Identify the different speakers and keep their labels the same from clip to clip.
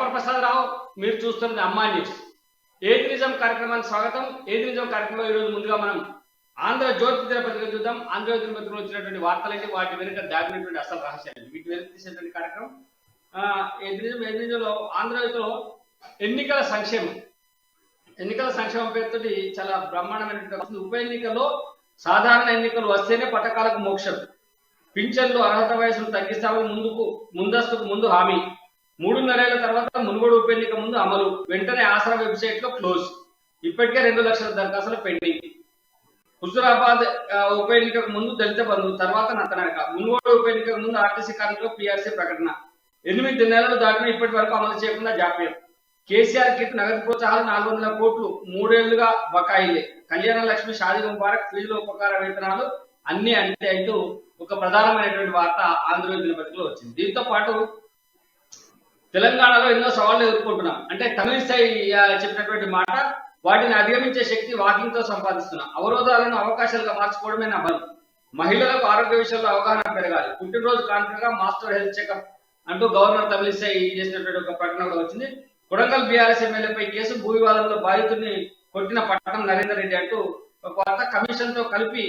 Speaker 1: వరప్రసాద్ రావు, మీరు చూస్తున్నది అమ్మా న్యూస్. ఏది నిజం కార్యక్రమానికి స్వాగతం. ఏది నిజం కార్యక్రమంలో ఈరోజు ముందుగా మనం ఆంధ్రజ్యోతి దినపత్రిక చూద్దాం. ఆంధ్రజ్యోతి దినపత్రికలో వచ్చినటువంటి వార్తలైతే వాటి వెనుక దాగినటువంటి అసలు రహస్యాలు, వీటి వెనుక తీసేటువంటి కార్యక్రమం ఏది నిజంలో ఆంధ్రజ్యోతిలో ఎన్నికల సంక్షేమం పేరుతోటి చాలా బ్రహ్మాండమైనటువంటి ఉప ఎన్నికల్లో సాధారణ ఎన్నికలు వస్తేనే పథకాలకు మోక్షం, పింఛన్లు అర్హత వయసును తగ్గిస్తామని ముందస్తుకు ముందు హామీ, 3.5 ఏళ్ల తర్వాత మునుగోడు ఉప ఎన్నిక ముందు అమలు, వెంటనే ఆసరా వెబ్సైట్ లో క్లోజ్, ఇప్పటికే 2 లక్షల దరఖాస్తులు పెండింగ్. హుజురాబాద్ ఉప ఎన్నికకు ముందు దళిత బంధు, తర్వాత నత్తనడక, మునుగోడు ఉప ఎన్నికకు ముందు ఆర్టీసీ కార్మికులు పీఆర్సీ ప్రకటన, 8 నెలలు దాటిన ఇప్పటి వరకు అమలు చేయకుండా జాప్యం, కేసీఆర్ కిట్ నగదు ప్రోత్సాహాలు 400 కోట్లు 3 ఏళ్లుగా బకాయిలే, కళ్యాణ లక్ష్మి, షాదీ ముబారక్, ఫీజుల ఉపకార వేతనాలు అన్ని అంటే అయితే ఒక ప్రధానమైనటువంటి వార్త ఆంధ్రజ్యోతి దినపత్రికలో వచ్చింది. దీంతో పాటు తెలంగాణలో ఎన్నో సవాళ్లు ఎదుర్కొంటున్నాం అంటే తమిళిసై చెప్పినటువంటి మాట, వాటిని అధిగమించే శక్తి వాకింగ్ తో సంపాదిస్తున్నాం, అవరోధాలను అవకాశాలుగా మార్చుకోవడమే నా బలం, మహిళలకు ఆరోగ్య విషయంలో అవగాహన పెరగాలి, పుట్టినరోజు కానుకగా మాస్టర్ హెల్త్ చెకప్ అంటూ గవర్నర్ తమిళిసై చేసినటువంటి ఒక ప్రకటన కూడా వచ్చింది. కొడంగల్ బీఆర్ఎస్ ఎమ్మెల్యేపై కేసు, భూ వివాదంలో బాధితుడిని కొట్టిన పట్టణం నరేందర్ రెడ్డి అంటూ ఒక వార్త. కమిషన్ తో కలిపి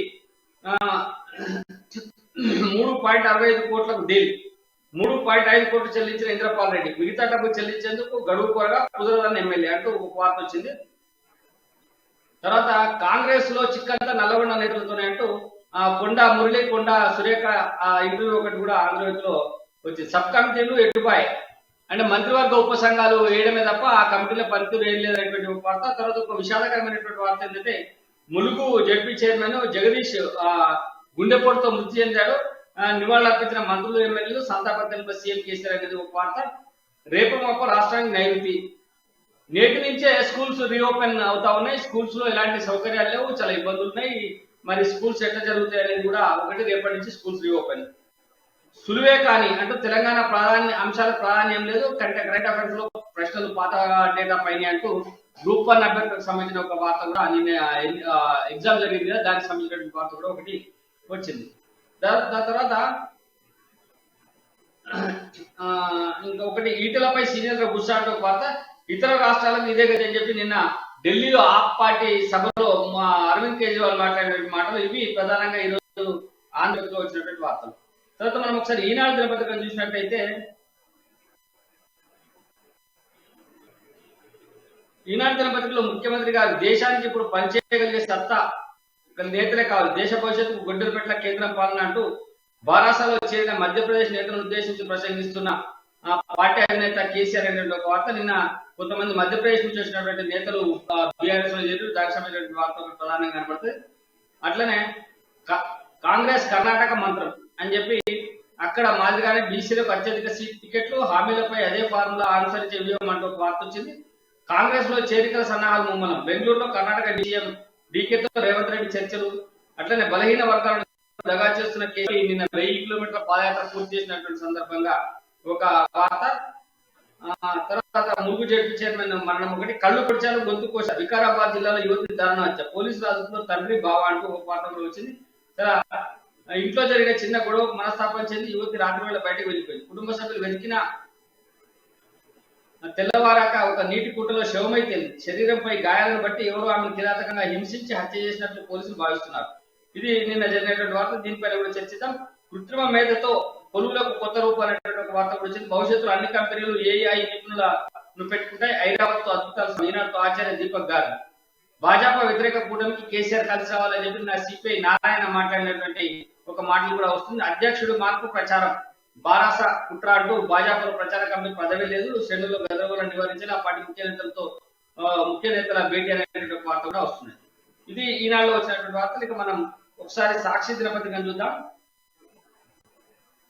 Speaker 1: 3.65 కోట్లకు డీల్, 3.5 కోట్లు చెల్లించిన ఇంద్రపాల్ రెడ్డి, మిగతా డబ్బు చెల్లించేందుకు గడువు కోరగా కుదరదని ఎమ్మెల్యే అంటూ ఒక వార్త వచ్చింది. తర్వాత కాంగ్రెస్ లో చిక్కంతా నల్లగొండ నేతలతోనే అంటూ కొండ మురళి, కొండ సురేఖ ఇంటర్వ్యూ ఒకటి కూడా ఆంధ్రజ్యోతిలో వచ్చింది. సబ్ కమిటీలు ఎటుపాయ్ అంటే మంత్రివర్గ ఉపసంఘాలు వేయడమే తప్ప ఆ కమిటీలో పనితీరు ఏం లేదనేటువంటి వార్త. తర్వాత ఒక విషాదకరమైనటువంటి వార్త ఏంటంటే ములుగు జడ్పీ చైర్మన్ జగదీష్ గుండెపోటుతో మృతి చెందాడు, నివాళులర్పించిన మంత్రులు, ఎమ్మెల్యేలు, సంతాపం తెలిపే సీఎం కేసీఆర్ అనేది ఒక వార్త. రేపు మాప రాష్ట్రానికి నైరుతి, నేటి నుంచే స్కూల్స్ రీఓపెన్ అవుతా ఉన్నాయి, స్కూల్స్ లో ఎలాంటి సౌకర్యాలు లేవు, చాలా ఇబ్బందులు ఉన్నాయి, మరి స్కూల్స్ ఎట్లా జరుగుతాయి అనేది కూడా ఒకటి. రేపటి నుంచి స్కూల్స్ రీఓపెన్. సులువే కానీ అంటూ తెలంగాణ అంశాల ప్రాధాన్యం లేదు, కరెంట్ అఫైర్స్ లో ప్రశ్నలు పాత డేటా పైన అంటూ గ్రూప్ 1 అభ్యర్థులకు సంబంధించిన ఒక వార్త కూడా నిన్న ఎగ్జామ్ జరిగింది కదా, దానికి సంబంధించిన వార్త కూడా ఒకటి వచ్చింది. దాని తర్వాత ఇంకొకటి ఈటలపై సీనియర్ గుస్సా అంటూ ఒక వార్త. ఇతర రాష్ట్రాలకు ఇదే గది అని చెప్పి నిన్న ఢిల్లీలో ఆప్ పార్టీ సభలో అరవింద్ కేజ్రీవాల్ మాట్లాడినటువంటి మాటలు ఇవి ప్రధానంగా ఈరోజు ఆంధ్రప్రదేశ్లో వచ్చినటువంటి వార్తలు. తర్వాత మనం ఒకసారి ఈనాడు దినపత్రికను చూసినట్టయితే ఈనాడు దినపత్రికలో ముఖ్యమంత్రి గారు దేశానికి ఇప్పుడు పనిచేయగలిగే సత్తా నేతలే కావాలి, దేశ భవిష్యత్తుకు గొడ్డలు పెట్టల కేంద్రం పాలన అంటూ బారాసాలో చేరిన మధ్యప్రదేశ్ నేతలను ఉద్దేశించి ప్రసంగిస్తున్న పార్టీ అధినేత కేసీఆర్ అనేటువంటి ఒక వార్త. నిన్న కొంతమంది మధ్యప్రదేశ్ నుంచి వచ్చినటువంటి నేతలు బీఆర్ఎస్ లో చేరి దానికి సంబంధించిన వార్త ప్రధానంగా కనబడుతుంది. అట్లనే కాంగ్రెస్ కర్ణాటక మంత్రం అని చెప్పి అక్కడ మాదిరిగానే బీసీలకు అత్యధిక సీట్ టికెట్లు, హామీలపై అదే ఫార్ములా అనుసరించే వ్యూహం అంటూ ఒక వార్త వచ్చింది. కాంగ్రెస్ లో చేరికల సన్నాహాలు ముమ్మలం, బెంగళూరులో కర్ణాటక డీఎం డీకేతో రేవంత్ రెడ్డి చర్చలు. అట్లనే బలహీన వర్గాలను దగా చేస్తున్న కేసీ నిన్న 1000 కిలోమీటర్ల పాదయాత్ర పూర్తి చేసినటువంటి సందర్భంగా ఒక వార్త. తర్వాత ములుగు జడ్పీ చైర్మన్ మరణం ఒకటి. కళ్ళు పొడిచాలు గొంతు కోశ, వికారాబాద్ జిల్లాలో యువతి దారుణ హత్య, పోలీసుల అదుపులో తండ్రి బావ అంటూ ఒక వార్త వచ్చింది. ఇంట్లో జరిగిన చిన్న గొడవ మనస్తాపం చెంది యువతి రాత్రి వేళ బయటకు వెళ్ళిపోయింది, కుటుంబ సభ్యులు వెతికిన తెల్లవారాక ఒక నీటి కుట్టలో శవమైతే శరీరంపై గాయాలను బట్టి ఎవరో ఆమెను కిరాతకంగా హింసించి హత్య చేసినట్లు పోలీసులు భావిస్తున్నారు. ఇది నిన్న జరిగినటువంటి వార్త. దీనిపైన కూడా చర్చిద్దాం. కృత్రిమ మేధతో పొలువులకు కొత్త రూపం అనేటువంటి ఒక వార్త కూడా వచ్చింది. భవిష్యత్తులో అన్ని కంపెనీలు ఏఐ నిపుణులను పెట్టుకుంటాయి, ఐరావత్తో అద్భుతాలు. ఈనాడుతో ఆచార్య దీపక్ గారు భాజపా వ్యతిరేక కూటమికి కేసీఆర్ కలిసి రావాలని చెప్పి నా సిపిఐ నారాయణ మాట్లాడినటువంటి ఒక మాటలు కూడా వస్తుంది. అధ్యక్షుడు మార్పు ప్రచారం, బారాస కుట్ర అంటూ భాజపాలో ప్రచార కమిటీ పదవి లేదు, శ్రేణుల్లో గందరగోళం నివారించాలి, ఆ పార్టీ ముఖ్య నేతల భేటీ అనేటువంటి ఒక వార్త కూడా వస్తుంది. ఇది ఈనాడులో వచ్చినటువంటి వార్తలు. ఇక మనం ఒకసారి సాక్షి దినపత్రికను చూద్దాం.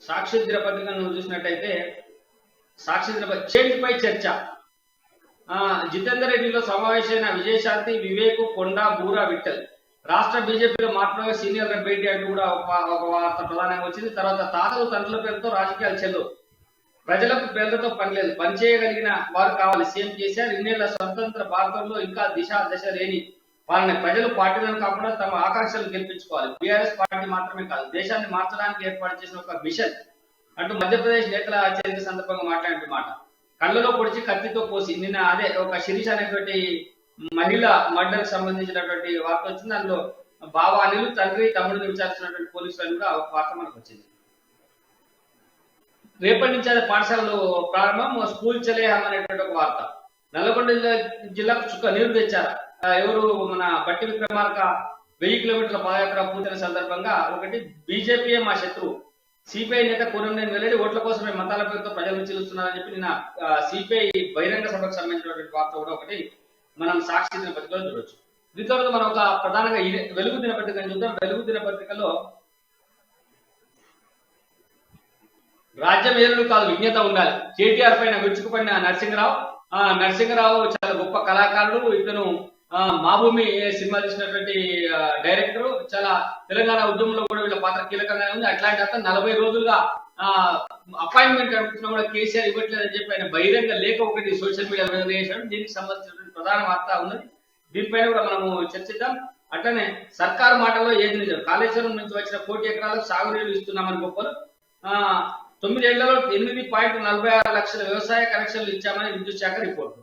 Speaker 1: సాక్షి దినపత్రికను చూసినట్టయితే సాక్షి దినపత్రిక చేంజ్ పై చర్చ, జితేందర్ రెడ్డిలో సమావేశమైన విజయశాంతి, వివేక్, కొండ, బూరా, విఠల్, రాష్ట్ర బీజేపీలో మార్పుగా సీనియర్ భేటీ అంటూ కూడా ఒక వార్త ప్రధానంగా వచ్చింది. తర్వాత తాతలు తండ్రుల పేరుతో రాజకీయాలు చెల్లు, ప్రజలకు పేర్లతో పని లేదు, పనిచేయగలిగిన వారు కావాలి, సీఎం కేసీఆర్. 2 స్వతంత్ర భారతంలో ఇంకా దశ లేని పాలన, ప్రజలు పార్టీలను కాకుండా తమ ఆకాంక్షలు గెలిపించుకోవాలి, బీఆర్ఎస్ పార్టీ మాత్రమే కాదు దేశాన్ని మార్చడానికి ఏర్పాటు చేసిన ఒక మిషన్ అంటూ మధ్యప్రదేశ్ నేతల చేరిక సందర్భంగా మాట్లాడిన మాట. కళ్ళలో పొడిచి కత్తితో కోసి నిన్న అదే ఒక శిరీష్ అనేటువంటి మహిళ మర్డర్ సంబంధించినటువంటి వార్త వచ్చింది. అందులో బావ అనిలు తండ్రి తమ్ముడిని విచారిస్తున్నటువంటి పోలీసులను కూడా ఒక వార్త మనకు వచ్చింది. రేపటి నుంచి అది పాఠశాలలు ప్రారంభం, స్కూల్ చలేహం అనేటువంటి ఒక వార్త. నల్లగొండ జిల్లాకు చుక్క నీరు తెచ్చారు ఎవరు, మన బట్టి విక్రమార్క 1000 కిలోమీటర్ల పాదయాత్ర పూర్తయిన సందర్భంగా ఒకటి బీజేపీయే మా శత్రువు, సిపిఐ నేత కూనంనేని వెల్లడి ఓట్ల కోసమే మతాల పేరుతో ప్రజలను చిలుస్తున్నారని చెప్పి నిన్న సిపిఐ బహిరంగ సభకు సంబంధించినటువంటి వార్త కూడా ఒకటి మనం సాక్షి దినపత్రికలో చూడొచ్చు. దీంతో మనం ఒక ప్రధానంగా వెలుగు దినపత్రికను చూద్దాం. వెలుగు దినపత్రికలో రాజ్యం ఏలుడు కాదు విజ్ఞత ఉండాలి, కేటీఆర్ పైన విరుచుకుపడిన నరసింహరావు చాలా గొప్ప కళాకారుడు. ఇతను మా భూమి సినిమా తీసినటువంటి డైరెక్టర్, చాలా తెలంగాణ ఉద్యమంలో కూడా వీళ్ళ పాత్ర కీలకంగానే ఉంది. అట్లాంటి అతను 40 రోజులుగా అపాయింట్మెంట్ అడుగుతున్నా కూడా కేసీఆర్ ఇవ్వట్లేదని చెప్పి ఆయన బహిరంగ లేఖ ఒకటి సోషల్ మీడియా విడుదల చేశాడు. దీనికి సంబంధించినటువంటి ప్రధాన వార్త ఉన్నది, దీనిపైన కూడా మనము చర్చిద్దాం. అట్లనే సర్కారు మాటల్లో ఏది నిజం, కాళేశ్వరం నుంచి వచ్చిన 1 ఎకరాలకు సాగునీళ్లు ఇస్తున్నామని గొప్పలు, 9 ఏళ్లలో 8.46 లక్షల వ్యవసాయ కనెక్షన్లు ఇచ్చామని విద్యుత్ శాఖ రిపోర్టు.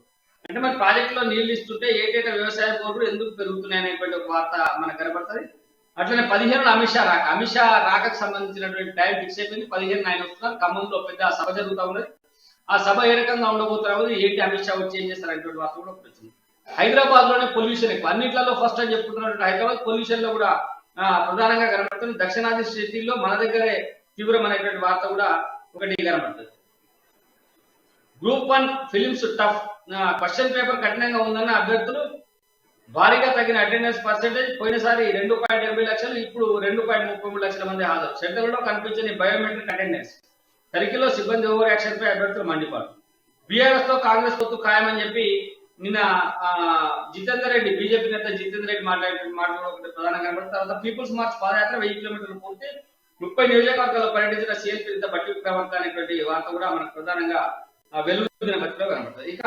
Speaker 1: అంటే మన ప్రాజెక్టులో నీళ్లు ఇస్తుంటే ఏటేటా వ్యవసాయ బోర్డులు ఎందుకు పెరుగుతున్నాయి అనేటువంటి ఒక వార్త మనకు కనబడుతుంది. అట్లనే 15 అమిత్ షా రాకకు సంబంధించినటువంటి టైం ఫిక్స్ అయిపోయింది. 15 ఆయన వస్తున్నారు. ఖమ్మంలో పెద్ద సభ జరుగుతూ ఉన్నది. ఆ సభ ఏ రకంగా ఉండబోతున్నారు, ఏంటి అమిత్ షా వచ్చి ఏం చేస్తారనేటువంటి వార్త కూడా వచ్చింది. హైదరాబాద్ లోనే పొల్యూషన్ ఎక్కువ, అన్నింటిలో ఫస్ట్ అని చెప్పుకుంటున్నటువంటి హైదరాబాద్ పొల్యూషన్ లో కూడా ప్రధానంగా కనబడుతుంది. దక్షిణాది సిటీల్లో మన దగ్గరే తీవ్రమైనటువంటి వార్త కూడా ఒకటి కనబడుతుంది. Group 1 films tough, question paper కఠినంగా ఉందన్న అభ్యర్థులు భారీగా తగిన అటెండెన్స్ పర్సెంటేజ్. పోయినసారి 2.80 లక్షలు, ఇప్పుడు 2.33 లక్షల మంది హాజరు. సెంటర్లలో కనిపించని బయోమెట్రిక్ అటెండెన్స్. తనిఖీలో సిబ్బంది ఓవర్ యాక్షన్ పై అభ్యర్థులు మండిపాటు. బీఆర్ఎస్ తో కాంగ్రెస్ పొత్తు ఖాయమని చెప్పి నిన్న జితేందర్ రెడ్డి, బీజేపీ నేత జితేందర్ రెడ్డి మాట్లాడడం ప్రధానంగా కనబడుతుంది. తర్వాత పీపుల్స్ మార్చ్ పాదయాత్ర 1000 కిలోమీటర్లు పూర్తి, 30 నియోజకవర్గాల్లో పర్యటించిన సీఎల్పీ నేత బట్టి విక్రమార్క అనేటువంటి వార్త కూడా మనకు ప్రధానంగా వెలుగు దినపత్రికలో కనబడుతుంది. ఇక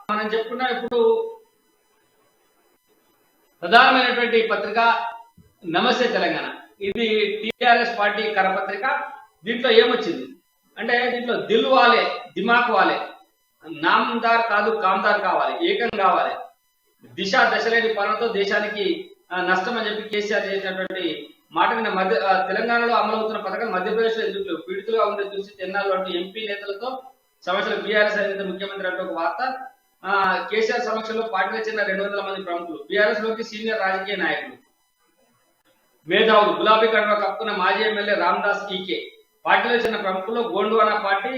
Speaker 1: మనం చెప్పుకున్న ఇప్పుడు ప్రధానమైనటువంటి పత్రిక నమస్తే తెలంగాణ, ఇది టిఆర్ఎస్ పార్టీ కరపత్రిక. దీంట్లో ఏమొచ్చింది అంటే, దీంట్లో దిల్ వాలే దిమాక్ వాలే, నామదార్ కాదు కామ్దార్ కావాలి, ఏకం కావాలి, దిశ దశలేని పాలనతో దేశానికి నష్టం అని చెప్పి కేసీఆర్ చేసినటువంటి మాట. నిన్న తెలంగాణలో అమలవుతున్న పథకం మధ్యప్రదేశ్ లో ఎందుకు పీడితులుగా ఉండే దుస్థితి ఎన్నాళ్ళు అంటూ ఎంపీ నేతలతో సమస్యలు బీఆర్ఎస్ అధినేత ముఖ్యమంత్రి అంటే ఒక వార్త. కేసీఆర్ సమక్షంలో పార్టీలో చెందిన 200 మంది ప్రముఖులు, బీఆర్ఎస్ లోకి సీనియర్ రాజకీయ నాయకులు, మేధావులు, గులాబీ కండువా కప్పుకున్న మాజీ ఎమ్మెల్యే రామదాస్ ఈకే, పార్టీలో చెందిన ప్రముఖులు గోండువానా పార్టీ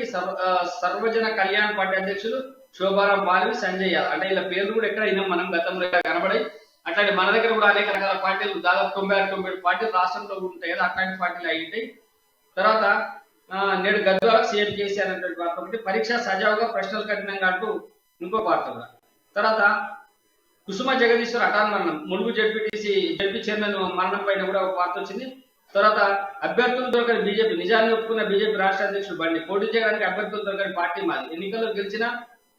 Speaker 1: సర్వజన కళ్యాణ్ పార్టీ అధ్యక్షులు శోభారాం పాల్వి, సంజయ్ యాదవ్. అంటే ఇలా పేర్లు కూడా ఎక్కడ అయినా మనం గతంలో కనబడాయి. అట్లాంటి మన దగ్గర కూడా అనేక రకాల పార్టీలు, దాదాపు 96-97 పార్టీలు రాష్ట్రంలో ఉంటాయి కదా, అట్లాంటి పార్టీలు అయి ఉంటాయి. తర్వాత నేడు గద్వాల సీఎం కేసీఆర్ అనేటువంటి వార్త ఒకటి. పరీక్ష సజావుగా ప్రశ్నలు కఠినంగా అంటూ ఇంకో వార్త కూడా. తర్వాత కుసుమ జగదీశ్వర్ హఠాన్ మరణం, ములుగు జడ్పీ చైర్మన్ మరణం పైన కూడా ఒక వార్త వచ్చింది. తర్వాత అభ్యర్థులు దొరకని బీజేపీ, నిజాన్ని ఒప్పుకున్న బీజేపీ రాష్ట్ర అధ్యక్షుడు బండి, పోటీ చేయడానికి అభ్యర్థులు దొరకని పార్టీ మాది, ఎన్నికల్లో గెలిచినా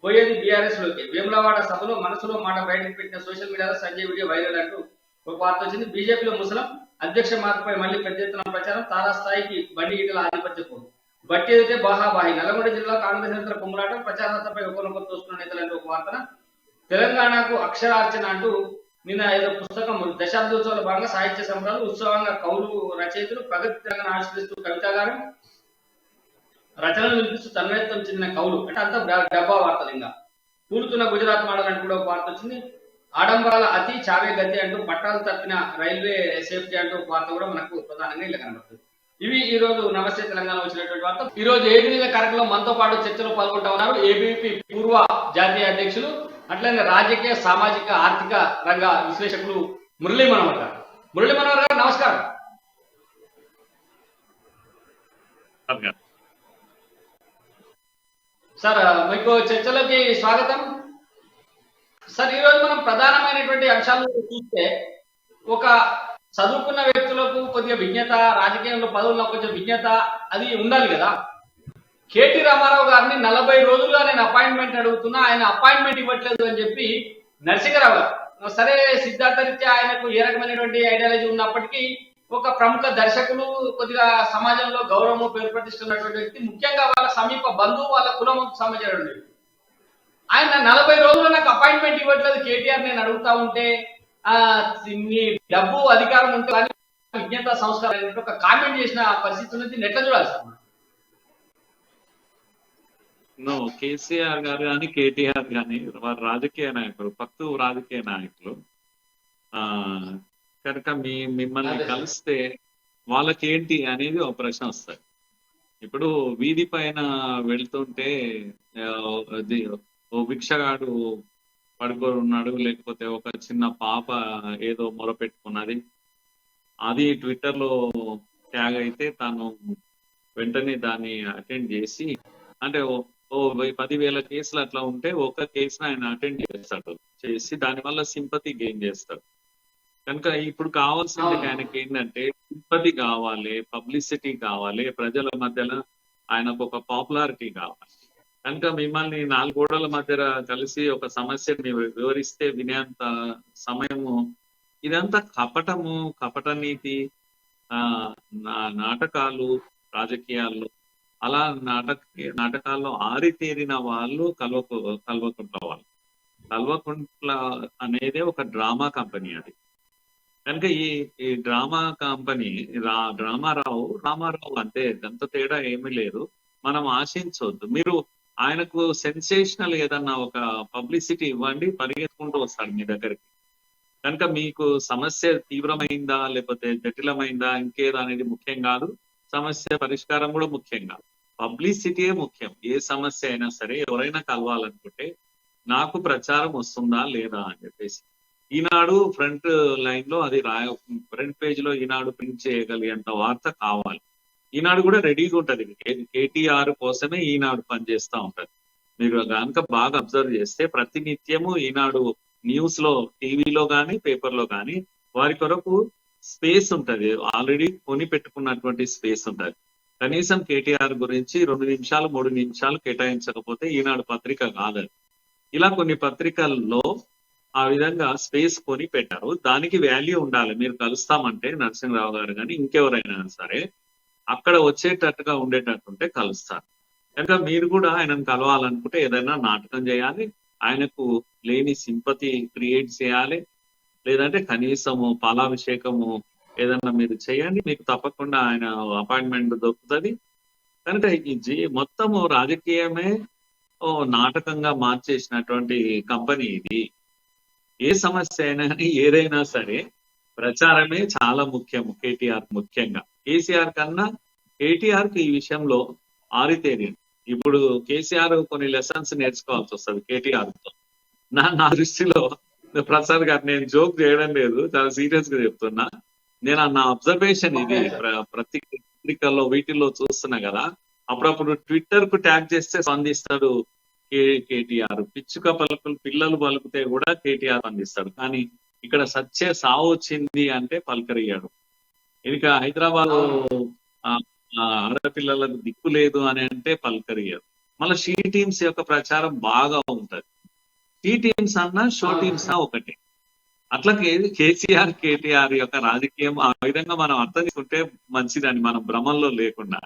Speaker 1: పోయేది బీఆర్ఎస్ లోకి, వేములవాడ సభలో మనసులో మాట బయటకు పెట్టిన సోషల్ మీడియాలో సంజయ్ వీడియో వైరల్ అంటూ ఒక వార్త వచ్చింది. బీజేపీలో ముసలం అధ్యక్ష మార్పుపై మళ్లీ పెద్ద ఎత్తున ప్రచారం, తారాస్థాయికి బండి ఈటల ఆధిపత్య పోరు, బట్టి అయితే బాహాబాహి, నల్గొండ జిల్లా కాంగ్రెస్ నేతల కుమ్ములాటం, ప్రచారంపై ఒకరినొకరు తోస్తున్న నేతలు అంటూ ఒక వార్తన. తెలంగాణకు అక్షరార్చన అంటూ నిన్న ఏదో పుస్తకం దశాబ్దోత్సవాల భాగంగా సాహిత్య సంబరాలు ఉత్సవంగా కవులు రచయితలు ప్రగతి తెలంగాణ ఆవిష్కరిస్తూ కవితాగారం రచనలు వినిపిస్తూ తన్మయత్వం చెందిన కవులు, అంటే అంతా డబ్బా వార్తలు. ఇంకా కూలుతున్న గుజరాత్ మోడల్ అంటూ కూడా ఒక వార్త వచ్చింది. ఆడంబరాల అతి చావే గతి అంటూ పట్టాలు తప్పిన రైల్వే సేఫ్టీ అంటూ ఒక వార్త కూడా మనకు ప్రధానంగా ఇలా కనబడుతుంది. ఇవి ఈ రోజు నమస్తే తెలంగాణ వచ్చినటువంటి వార్త. ఈ రోజు ఏబీపీ కార్యక్రమంలో మనతో పాటు చర్చలో పాల్గొంటా ఉన్నారు ఏబీపీ పూర్వ జాతీయ అధ్యక్షులు, అట్లనే రాజకీయ సామాజిక ఆర్థిక రంగ విశ్లేషకులు మురళీ మనోహర్ గారు. మురళీ మనోహర్ గారు నమస్కారం. సార్ మీకు చర్చలోకి స్వాగతం. సార్ ఈరోజు మనం ప్రధానమైనటువంటి అంశాలు చూస్తే, ఒక చదువుకున్న వ్యక్తులకు కొద్దిగా విజ్ఞత, రాజకీయంలో పదవుల్లో కొంచెం విజ్ఞత అది ఉండాలి కదా. కేటీ రామారావు గారిని 40 రోజులుగా నేను అపాయింట్మెంట్ అడుగుతున్నా, ఆయన అపాయింట్మెంట్ ఇవ్వట్లేదు అని చెప్పి నరసింహరావు గారు, సరే సిద్ధార్థరీత్యా ఆయనకు ఏ రకమైనటువంటి ఐడియాలజీ ఉన్నప్పటికీ ఒక ప్రముఖ దర్శకులు, కొద్దిగా సమాజంలో గౌరవము పేరు ప్రతిష్ఠున్నటువంటి వ్యక్తి, ముఖ్యంగా వాళ్ళ సమీప బంధువు, వాళ్ళ కులం సంబంధించినటువంటి వ్యక్తి. ఆయన 40 రోజుల్లో నాకు అపాయింట్మెంట్ ఇవ్వట్లేదు కేటీఆర్ నేను అడుగుతా ఉంటే మీ డబ్బు అధికారం ఉంటే విజ్ఞత సంస్కారం ఒక కామెంట్ చేసిన పరిస్థితి ఉన్నది. నెట్ల చూడాలి సార్.
Speaker 2: నో, కేసీఆర్ గారు కానీ కేటీఆర్ కానీ వారు రాజకీయ నాయకులు, పక్తు రాజకీయ నాయకులు. కనుక మిమ్మల్ని కలిస్తే వాళ్ళకేంటి అనేది ఒక ప్రశ్న వస్తుంది. ఇప్పుడు వీధి పైన వెళ్తుంటే ఓ భిక్షగాడు పడుకొని ఉన్నాడు, లేకపోతే ఒక చిన్న పాప ఏదో మొరపెట్టుకున్నది, అది ట్విట్టర్ లో ట్యాగ్ అయితే తను వెంటనే దాన్ని అటెండ్ చేసి, అంటే ఓ 10,000 కేసులు అట్లా ఉంటే ఒక కేసును ఆయన అటెండ్ చేసి దానివల్ల సింపతి గెయిన్ చేస్తాడు. కనుక ఇప్పుడు కావాల్సింది ఆయనకి ఏంటంటే సింపతి కావాలి, పబ్లిసిటీ కావాలి, ప్రజల మధ్యలో ఆయనకు ఒక పాపులారిటీ కావాలి. కనుక మిమ్మల్ని 4 గోడల మధ్య కలిసి ఒక సమస్యని వివరిస్తే వినేంత సమయము, ఇదంతా కపటము, కపట నీతి, నాటకాలు, రాజకీయాల్లో అలా నాటకాల్లో ఆరితేరిన వాళ్ళు కల్వకుంట్ల వాళ్ళు. కల్వకుంట్ల అనేది ఒక డ్రామా కంపెనీ అది. కనుక ఈ డ్రామా కంపెనీ రామారావు అంతే, ఎంత తేడా ఏమీ లేదు. మనం ఆశించవద్దు. మీరు ఆయనకు సెన్సేషనల్ ఏదన్నా ఒక పబ్లిసిటీ ఇవ్వండి, పరిగెత్తుకుంటూ వస్తాడు మీ దగ్గరికి. కనుక మీకు సమస్య తీవ్రమైందా లేకపోతే జటిలమైందా ఇంకేదా అనేది ముఖ్యం కాదు, సమస్య పరిష్కారం కూడా ముఖ్యం కాదు, పబ్లిసిటీయే ముఖ్యం. ఏ సమస్య అయినా సరే ఎవరైనా కలవాలనుకుంటే నాకు ప్రచారం వస్తుందా లేదా అని చెప్పేసి ఈనాడు ఫ్రంట్ లైన్ లో అది ఫ్రంట్ పేజ్ లో ఈనాడు ప్రింట్ చేయగలిగేంత వార్త కావాలి. ఈనాడు కూడా రెడీగా ఉంటది. కేటీఆర్ కోసమే ఈనాడు పనిచేస్తూ ఉంటది. మీరు కనుక బాగా అబ్జర్వ్ చేస్తే ప్రతినిత్యము ఈనాడు న్యూస్ లో, టీవీలో కానీ పేపర్లో కానీ వారి కొరకు స్పేస్ ఉంటది, ఆల్రెడీ కొని పెట్టుకున్నటువంటి స్పేస్ ఉంటది. కనీసం కేటీఆర్ గురించి 2 నిమిషాలు 3 నిమిషాలు కేటాయించకపోతే ఈనాడు పత్రిక కాదని. ఇలా కొన్ని పత్రికల్లో ఆ విధంగా స్పేస్ కొని పెట్టారు. దానికి వాల్యూ ఉండాలి. మీరు కలుస్తామంటే నరసింహరావు గారు కానీ ఇంకెవరైనా సరే అక్కడ వచ్చేటట్టుగా ఉండేటట్టుంటే కలుస్తారు. కనుక మీరు కూడా ఆయనను కలవాలనుకుంటే ఏదైనా నాటకం చేయాలి, ఆయనకు లేని సింపతి క్రియేట్ చేయాలి, లేదంటే కనీసము పాలాభిషేకము ఏదన్నా మీరు చేయండి, మీకు తప్పకుండా ఆయన అపాయింట్మెంట్ దొరుకుతుంది. కనుక ఈ మొత్తము రాజకీయమే నాటకంగా మార్చేసినటువంటి కంపెనీ ఇది. ఏ సమస్య అయినా ఏదైనా సరే ప్రచారమే చాలా ముఖ్యం. కేటీఆర్ ముఖ్యంగా, కేసీఆర్ కన్నా కేటీఆర్ కి ఈ విషయంలో ఆరితేరింది. ఇప్పుడు కేసీఆర్ కొన్ని లెసన్స్ నేర్చుకోవాల్సి వస్తుంది కేటీఆర్ తో. నా దృష్టిలో ప్రసాద్ గారు, నేను జోక్ చేయడం లేదు, చాలా సీరియస్ గా చెప్తున్నా. నేను నా అబ్జర్వేషన్ ఇది. ప్రతి పత్రికల్లో వీటిల్లో చూస్తున్నా కదా, అప్పుడప్పుడు ట్విట్టర్ కు ట్యాగ్ చేస్తే స్పందిస్తాడు కేటీఆర్. పిచ్చుక పలుకులు పిల్లలు పలుకుతే కూడా కేటీఆర్ స్పందిస్తాడు. కానీ ఇక్కడ సచ్చే సావు వచ్చింది అంటే పలకరియ్యాడు. ఇక హైదరాబాద్ ఆడపిల్లలకు దిక్కు లేదు అని అంటే పలకరియ్యాడు. మళ్ళీ షీ టీమ్స్ యొక్క ప్రచారం బాగా ఉంటది. షీ టీమ్స్ అన్నా షో టీమ్స్ ఒకటి. అట్లా కేసీఆర్ కేటీఆర్ యొక్క రాజకీయం ఆ విధంగా మనం అర్థం చేసుకుంటే మంచిదని, మనం భ్రమంలో లేకుండా.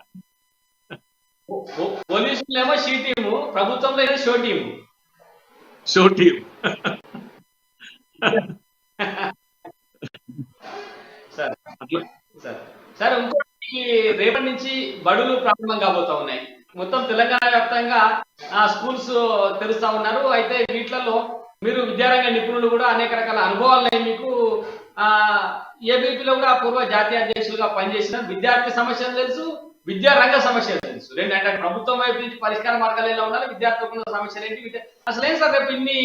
Speaker 1: పోలీసులు ఏమో షీ టీము, ప్రభుత్వంలో ఏమో show team.
Speaker 2: Show team.
Speaker 1: Sir ఇంకోటి, రేపటి నుంచి బడులు ప్రారంభం కాబోతా ఉన్నాయి. మొత్తం తెలంగాణ వ్యాప్తంగా స్కూల్స్ తెరుస్తా ఉన్నారు. అయితే వీటిలలో మీరు విద్యారంగ నిపుణులు కూడా అనేక రకాల అనుభవాలు మీకు ఏబీపీలో కూడా పూర్వ జాతీయ అధ్యక్షులుగా పనిచేసిన విద్యార్థి సమస్యలు తెలుసు, విద్యారంగ సమస్యలు తెలుసు. అంటే ప్రభుత్వం వైపు నుంచి పరిష్కార మార్గాలు ఎలా ఉండాలి, విద్యార్థుల సమస్యలు ఏంటి, అసలు ఏం సార్ రేపు ఇన్ని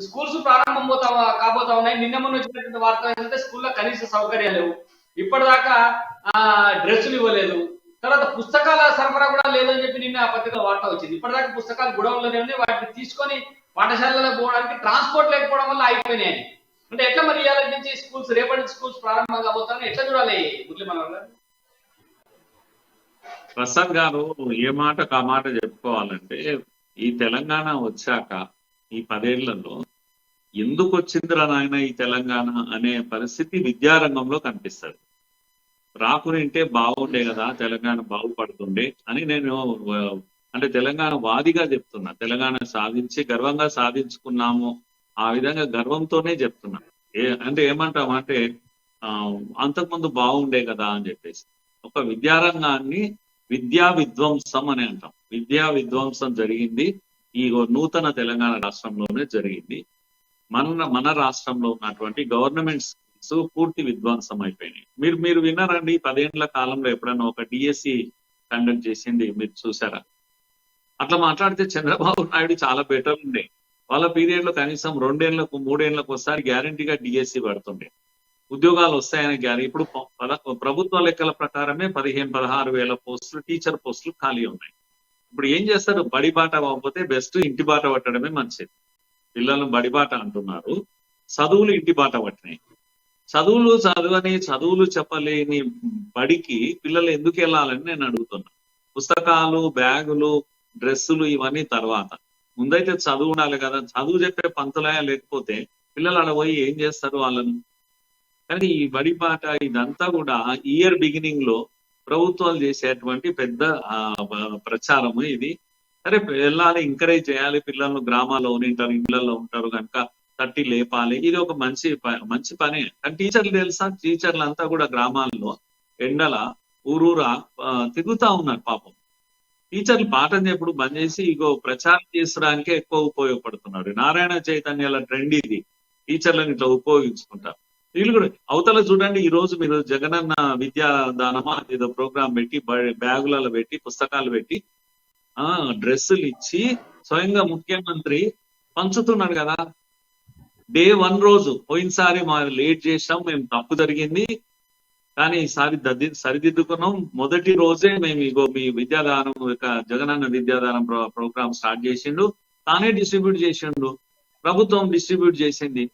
Speaker 1: స్కూల్స్ ప్రారంభం కాబోతా ఉన్నాయి. నిన్న మొన్న వచ్చినటువంటి వార్త ఏంటంటే స్కూల్లో కనీస సౌకర్యాలు లేవు, ఇప్పటిదాకా డ్రెస్సులు ఇవ్వలేదు, తర్వాత పుస్తకాల సరఫరా కూడా లేదని చెప్పి నిన్న పత్రికలో వార్త వచ్చింది. ఇప్పటిదాకా పుస్తకాలు గొడవల్లోనే ఉన్నాయి, వాటిని తీసుకొని పాఠశాలలో పోవడానికి ట్రాన్స్పోర్ట్ లేకపోవడం వల్ల అయిపోయినాయి. అంటే ఎట్లా మరి ఇవాళ నుంచి స్కూల్స్, రేపటి నుంచి స్కూల్స్ ప్రారంభం కాబోతాను, ఎట్లా చూడాలి మురళీ మనోహర్ గారు?
Speaker 2: ప్రసాద్ గారు ఏ మాట కా మాట చెప్పుకోవాలంటే, ఈ తెలంగాణ వచ్చాక ఈ 10 ఏళ్లలో ఎందుకు వచ్చిందిరా నాయన ఈ తెలంగాణ అనే పరిస్థితి విద్యారంగంలో కనిపిస్తుంది. రాకునింటే బాగుండే కదా, తెలంగాణ బాగుపడుతుండే అని నేను అంటే తెలంగాణ వాదిగా చెప్తున్నా, తెలంగాణ సాధించి గర్వంగా సాధించుకున్నాము, ఆ విధంగా గర్వంతోనే చెప్తున్నా. అంటే ఏమంటాం అంటే అంతకుముందు బాగుండే కదా అని చెప్పేసి. ఒక విద్యారంగాన్ని విద్యా విధ్వంసం అని అంటాం. విద్యా విధ్వంసం జరిగింది ఈ నూతన తెలంగాణ రాష్ట్రంలోనే జరిగింది. మన రాష్ట్రంలో ఉన్నటువంటి గవర్నమెంట్ స్కూల్స్ పూర్తి విధ్వంసం అయిపోయినాయి. మీరు విన్నారండి 10 ఏళ్ల కాలంలో ఎప్పుడైనా ఒక డిఎస్సి కండక్ట్ చేసింది మీరు చూసారా? అట్లా మాట్లాడితే చంద్రబాబు నాయుడు చాలా బెటర్ ఉండే. వాళ్ళ పీరియడ్ లో కనీసం 2 ఏళ్లకు 3 ఏళ్లకు ఒకసారి గ్యారంటీగా డిఎస్సి పడుతుండే, ఉద్యోగాలు వస్తాయని ఇప్పుడు ప్రభుత్వ లెక్కల ప్రకారమే 15-16 వేల పోస్టులు, టీచర్ పోస్టులు ఖాళీ ఉన్నాయి. ఇప్పుడు ఏం చేస్తారు? బడి బాట అవ్వకపోతే బెస్ట్ ఇంటి బాట పట్టడమే మంచిది. పిల్లలను బడిబాట అంటున్నారు, చదువులు ఇంటి బాట పట్టినాయి. చదువులు చెప్పలేని బడికి పిల్లలు ఎందుకు వెళ్ళాలని నేను అడుగుతున్నా. పుస్తకాలు, బ్యాగులు, డ్రెస్సులు ఇవన్నీ తర్వాత, ముందైతే చదువు ఉండాలి కదా. చదువు చెప్పే పంతులయ లేకపోతే పిల్లలు అలా పోయి ఏం చేస్తారు వాళ్ళను? కానీ ఈ బడిబాట ఇదంతా కూడా ఇయర్ బిగినింగ్ లో ప్రభుత్వాలు చేసేటువంటి పెద్ద ప్రచారము ఇది. సరే వెళ్ళాలి, ఎంకరేజ్ చేయాలి, పిల్లలను గ్రామాల్లో ఉంటారు, ఇళ్లలో ఉంటారు కనుక తట్టి లేపాలి, ఇది ఒక మంచి పనే. కానీ టీచర్లు తెలుసా? టీచర్లు అంతా కూడా గ్రామాల్లో ఎండల ఊరూరా తిరుగుతా ఉన్నారు పాపం. టీచర్లు పాఠం చెప్పుడు బంద్ చేసి ఇగో ప్రచారం చేసడానికే ఎక్కువ ఉపయోగపడుతున్నారు. నారాయణ చైతన్యాల ట్రెండ్ ఇది, టీచర్లను ఇట్లా ఉపయోగించుకుంటారు. వీళ్ళు కూడా అవతల చూడండి, ఈ రోజు మీరు జగనన్న విద్యాదానమా ఏదో ప్రోగ్రాం పెట్టి బ్యాగులలో పెట్టి పుస్తకాలు పెట్టి డ్రెస్సులు ఇచ్చి స్వయంగా ముఖ్యమంత్రి పంచుతున్నాడు కదా. డే 1 రోజు, పోయినసారి మా లేట్ చేసాం, మేము తప్పు జరిగింది కానీ ఈసారి సరిదిద్దుకున్నాం, మొదటి రోజే మేము ఇగో మీ విద్యాదానం జగనన్న విద్యాదానం ప్రోగ్రామ్ స్టార్ట్ చేసిండు, తానే డిస్ట్రిబ్యూట్ చేసిండు, ప్రభుత్వం డిస్ట్రిబ్యూట్ చేసింది.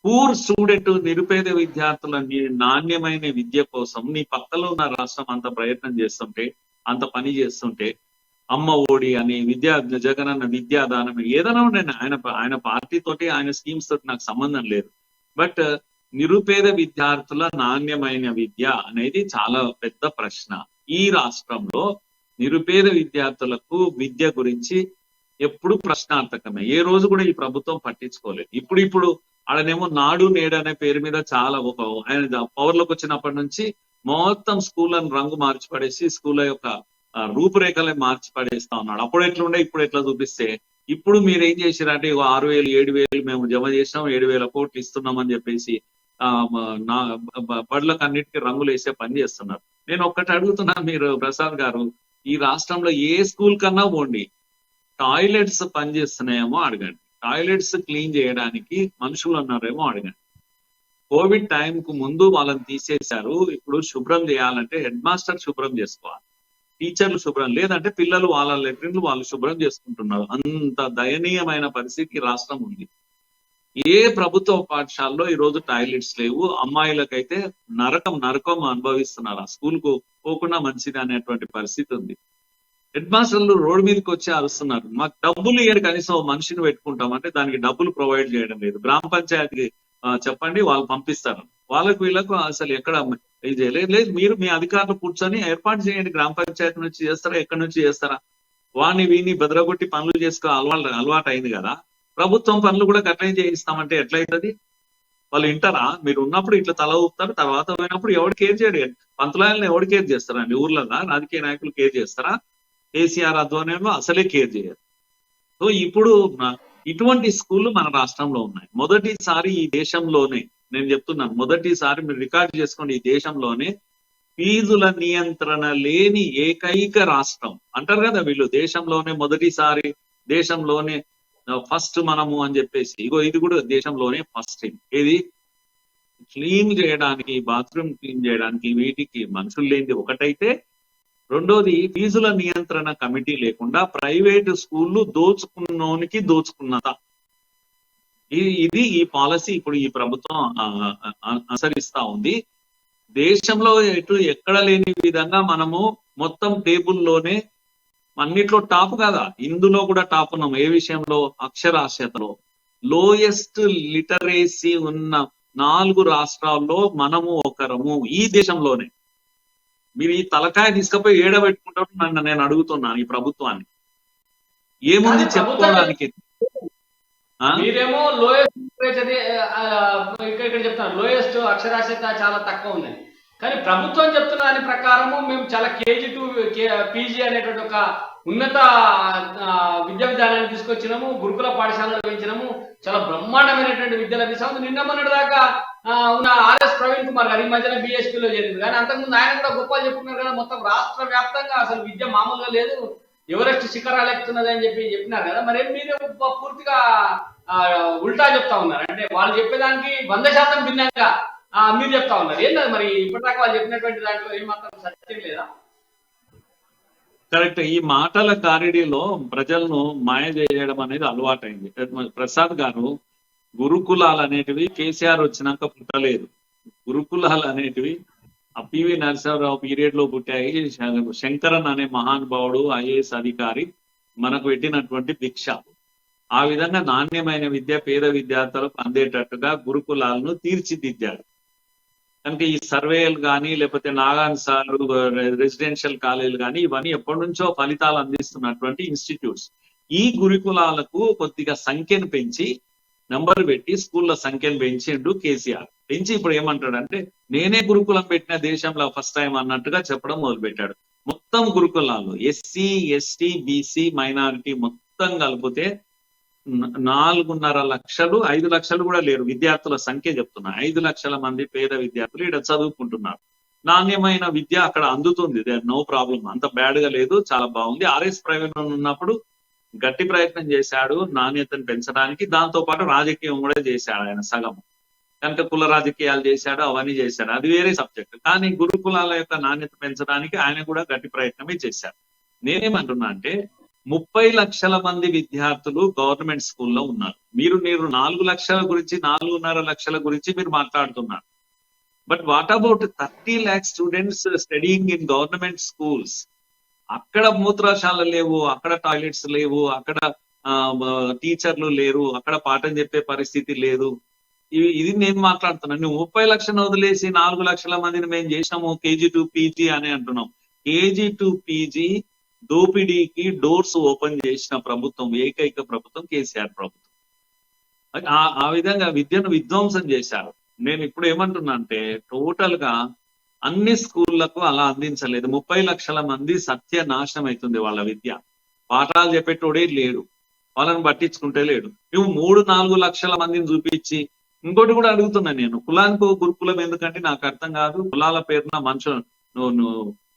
Speaker 2: పూర్ స్టూడెంట్, నిరుపేద విద్యార్థుల నాణ్యమైన విద్య కోసం నీ పక్కలో ఉన్న రాష్ట్రం అంత ప్రయత్నం చేస్తుంటే, అంత పని చేస్తుంటే, అమ్మ ఒడి అని జగనన్న విద్యాదానం ఏదైనా ఉండండి, ఆయన పార్టీతోటి ఆయన స్కీమ్స్ తోటి నాకు సంబంధం లేదు. బట్ నిరుపేద విద్యార్థుల నాణ్యమైన విద్య అనేది చాలా పెద్ద ప్రశ్న. ఈ రాష్ట్రంలో నిరుపేద విద్యార్థులకు విద్య గురించి ఎప్పుడు ప్రశ్నార్థకమే. ఏ రోజు కూడా ఈ ప్రభుత్వం పట్టించుకోలేదు. ఇప్పుడు ఆడనేమో నాడు నేడు అనే పేరు మీద చాలా ఆయన పవర్లోకి వచ్చినప్పటి నుంచి మొత్తం స్కూళ్ళను రంగు మార్చి పడేసి స్కూళ్ళ యొక్క రూపురేఖలే మార్చి పడేస్తా ఉన్నాడు. అప్పుడు ఎట్లుండే ఇప్పుడు ఎట్లా చూపిస్తే, ఇప్పుడు మీరు ఏం చేశారంటే 6,000 7,000 మేము జమ చేసినాం, 7,000 కోట్లు ఇస్తున్నాం అని చెప్పేసి బడులకు అన్నిటికీ రంగులు వేసే పని చేస్తున్నారు. నేను ఒక్కటి అడుగుతున్నా, మీరు ప్రసాద్ గారు, ఈ రాష్ట్రంలో ఏ స్కూల్ కన్నా పోండి, టాయిలెట్స్ పనిచేస్తున్నాయేమో అడగండి, టాయిలెట్స్ క్లీన్ చేయడానికి మనుషులు ఉన్నారేమో అడగండి. కోవిడ్ టైంకు ముందు వాళ్ళని తీసేశారు, ఇప్పుడు శుభ్రం చేయాలంటే హెడ్ మాస్టర్ శుభ్రం చేసుకోవాలి, టీచర్లు శుభ్రం, లేదంటే పిల్లలు వాళ్ళ లెట్రిన్లు వాళ్ళు శుభ్రం చేసుకుంటున్నారు. అంత దయనీయమైన పరిస్థితి రాష్ట్రం ఉంది. ఏ ప్రభుత్వ పాఠశాలలో ఈ రోజు టాయిలెట్స్ లేవు. అమ్మాయిలకైతే నరకం అనుభవిస్తున్నారు, ఆ స్కూల్ కు పోకుండా మంచిది అనేటువంటి పరిస్థితి ఉంది. హెడ్ మాస్టర్లు రోడ్డు మీదకి వచ్చి అరుస్తున్నారు, మాకు డబ్బులు ఇయ్యడు, కనీసం మనిషిని పెట్టుకుంటాం అంటే దానికి డబ్బులు ప్రొవైడ్ చేయడం లేదు. గ్రామ పంచాయతీకి చెప్పండి, వాళ్ళు పంపిస్తారు. వీళ్ళకు అసలు ఎక్కడ ఇది లేదు. మీరు మీ అధికారులు కూర్చొని ఏర్పాటు చేయండి, గ్రామ పంచాయతీ నుంచి చేస్తారా, ఎక్కడి నుంచి చేస్తారా? వాడిని వీని బెదరగొట్టి పనులు చేసుకో అలవాటు అయింది కదా. ప్రభుత్వం పనులు కూడా గట్లనే చేయిస్తామంటే ఎట్లయితుంది? వాళ్ళు వింటారా? మీరు ఉన్నప్పుడు ఇట్లా తల ఊపుతారు, తర్వాత పోయినప్పుడు ఎవడు కేర్ చేయడు. పంతులాయలను ఎవడు కేర్ చేస్తారండి? ఊర్లలో రాజకీయ నాయకులు కేర్ చేస్తారా? కేసీఆర్ ఆధ్వర్యంలో అసలే కేర్ చేయరు. సో ఇప్పుడు ఇటువంటి స్కూళ్ళు మన రాష్ట్రంలో ఉన్నాయి. మొదటిసారి ఈ దేశంలోనే, నేను చెప్తున్నాను, మొదటిసారి మీరు రికార్డు చేసుకోండి, ఈ దేశంలోనే ఫీజుల నియంత్రణ లేని ఏకైక రాష్ట్రం అంటారు కదా వీళ్ళు. దేశంలోనే మొదటిసారి, దేశంలోనే ఫస్ట్ మనము అని చెప్పేసి, ఇది కూడా దేశంలోనే ఫస్ట్. ఇది క్లీన్ చేయడానికి, బాత్రూమ్ క్లీన్ చేయడానికి వీటికి మనుషులు లేనిది ఒకటైతే, రెండోది ఫీజుల నియంత్రణ కమిటీ లేకుండా ప్రైవేటు స్కూళ్ళు దోచుకున్నోనికి దోచుకున్నత. ఇది ఈ పాలసీ ఇప్పుడు ఈ ప్రభుత్వం అనుసరిస్తా ఉంది. దేశంలో ఎక్కడ లేని విధంగా మనము మొత్తం టేబుల్లోనే అన్నిట్లో టాప్ కదా, ఇందులో కూడా టాప్ ఉన్నాం. ఏ విషయంలో? అక్షరాస్యతలో. లోయెస్ట్ లిటరేసీ ఉన్న 4 రాష్ట్రాల్లో మనము ఒకరము ఈ దేశంలోనే. మీరు ఈ తలకాయ తీసుకుపోయి ఏడబెట్టుకుంటారు నన్ను నేను అడుగుతున్నాను ఈ ప్రభుత్వాన్ని. ఏముంది
Speaker 1: కానీ
Speaker 2: చెప్పుకోవడానికి?
Speaker 1: మీరేమో లోయెస్ట్ ఇక్కడ చెప్తాను లోయెస్ట్ అక్షరాస్యత చాలా తక్కువ ఉందని, కానీ ప్రభుత్వం చెప్తున్న దాని ప్రకారము మేము చాలా కేజీ టు పీజీ అనేటువంటి ఒక ఉన్నత విద్యా విధానాన్ని తీసుకొచ్చినాము, గురుకుల పాఠశాలలో పెంచినాము, చాలా బ్రహ్మాండమైనటువంటి విద్య లభిస్తాము. నిన్న మొన్నటి దాకా ఉన్న ఆర్ఎస్ ప్రవీణ్ కుమార్ గారు ఈ మధ్యన బీఎస్పీలో చేరింది, కానీ అంతకుముందు ఆయన కూడా గొప్పలు చెప్పుకున్నారు కదా, మొత్తం రాష్ట్ర వ్యాప్తంగా అసలు విద్య మామూలుగా లేదు, ఎవరెస్ట్ శిఖరాలు ఎక్కుతున్నది అని చెప్పినారు కదా. మరి మీరు పూర్తిగా ఉల్టా చెప్తా ఉన్నారు, అంటే వాళ్ళు చెప్పేదానికి 100% భిన్నంగా మీరు చెప్తా ఉన్నారు. ఏంటది మరి ఇప్పటిదాకా వాళ్ళు చెప్పినటువంటి దాంట్లో ఏమాత్రం సత్యం లేదా?
Speaker 2: కరెక్ట్. ఈ మాటల కారిడీలో ప్రజలను మాయ చేయడం అనేది అలవాటైంది. ప్రసాద్ గారు, గురుకులాలు అనేటివి కేసీఆర్ వచ్చినాక పుట్టలేదు. గురుకులాలు అనేటివి పివి నరసింహారావు పీరియడ్ లో పుట్టాయి. శంకరన్ అనే మహానుభావుడు ఐఏఎస్ అధికారి మనకు పెట్టినటువంటి భిక్ష. ఆ విధంగా నాణ్యమైన విద్య పేద విద్యార్థులకు అందేటట్టుగా గురుకులాలను తీర్చిదిద్దాడు. కనుక ఈ సర్వేలు కానీ లేకపోతే నాగాన్సాలు రెసిడెన్షియల్ కాలేజీలు కానీ ఇవన్నీ ఎప్పటి నుంచో ఫలితాలు అందిస్తున్నటువంటి ఇన్స్టిట్యూట్స్. ఈ గురుకులాలకు కొద్దిగా సంఖ్యను పెంచి నంబర్ పెట్టి స్కూళ్ళ సంఖ్యను పెంచిండు కేసీఆర్. పెంచి ఇప్పుడు ఏమంటాడంటే నేనే గురుకులం పెట్టిన దేశంలో ఫస్ట్ టైం అన్నట్టుగా చెప్పడం మొదలుపెట్టాడు. మొత్తం గురుకులాలు ఎస్సీ ఎస్టీ బీసీ మైనారిటీ మొత్తం కలిపితే 4.5 లక్షలు 5 లక్షలు కూడా లేరు విద్యార్థుల సంఖ్య చెప్తున్నా. 5 లక్షల మంది పేద విద్యార్థులు ఇక్కడ చదువుకుంటున్నారు. నాణ్యమైన విద్య అక్కడ అందుతుంది, దేర్ నో ప్రాబ్లం, అంత బ్యాడ్ గా లేదు, చాలా బాగుంది. ఆర్ఎస్ ప్రవీణ్ ఉన్నప్పుడు గట్టి ప్రయత్నం చేశాడు నాణ్యతను పెంచడానికి, దాంతో పాటు రాజకీయం కూడా చేశాడు ఆయన సగం. కనుక కుల రాజకీయాలు చేశాడు, అవన్నీ చేశాడు, అది వేరే సబ్జెక్ట్. కానీ గురుకులాల యొక్క నాణ్యత పెంచడానికి ఆయన కూడా గట్టి ప్రయత్నమే చేశారు. నేనేమంటున్నా అంటే 30 లక్షల మంది విద్యార్థులు గవర్నమెంట్ స్కూల్లో ఉన్నారు. మీరు 4 లక్షల గురించి 4.5 లక్షల గురించి మీరు మాట్లాడుతున్నారు. But what about 30 lakhs students studying in government schools? అక్కడ మూత్రశాల లేవు, అక్కడ టాయిలెట్స్ లేవు, అక్కడ టీచర్లు లేరు, అక్కడ పాఠం చెప్పే పరిస్థితి లేదు. ఇది నేను మాట్లాడుతున్నాను. నువ్వు 30 లక్షలు వదిలేసి 4 లక్షల మందిని మేము చేసినాము కేజీ టు పీజీ అని అంటున్నాం. కేజీ టు పీజీ దోపిడీకి డోర్స్ ఓపెన్ చేసిన ప్రభుత్వం ఏకైక ప్రభుత్వం కేసీఆర్ ప్రభుత్వం. ఆ విధంగా విద్యను విధ్వంసం చేశారు. నేను ఇప్పుడు ఏమంటున్నా అంటే టోటల్ గా అన్ని స్కూళ్లకు అలా అందించలేదు. 30 లక్షల మంది సత్యనాశనం అవుతుంది వాళ్ళ విద్య. పాఠాలు చెప్పేటోడే లేడు, వాళ్ళని పట్టించుకుంటే లేడు. నువ్వు 3-4 లక్షల మందిని చూపించి ఇంకోటి కూడా అడుగుతున్నా నేను, కులానికి గురుకులం ఎందుకంటే నాకు అర్థం కాదు. కులాల పేరున మనుషులు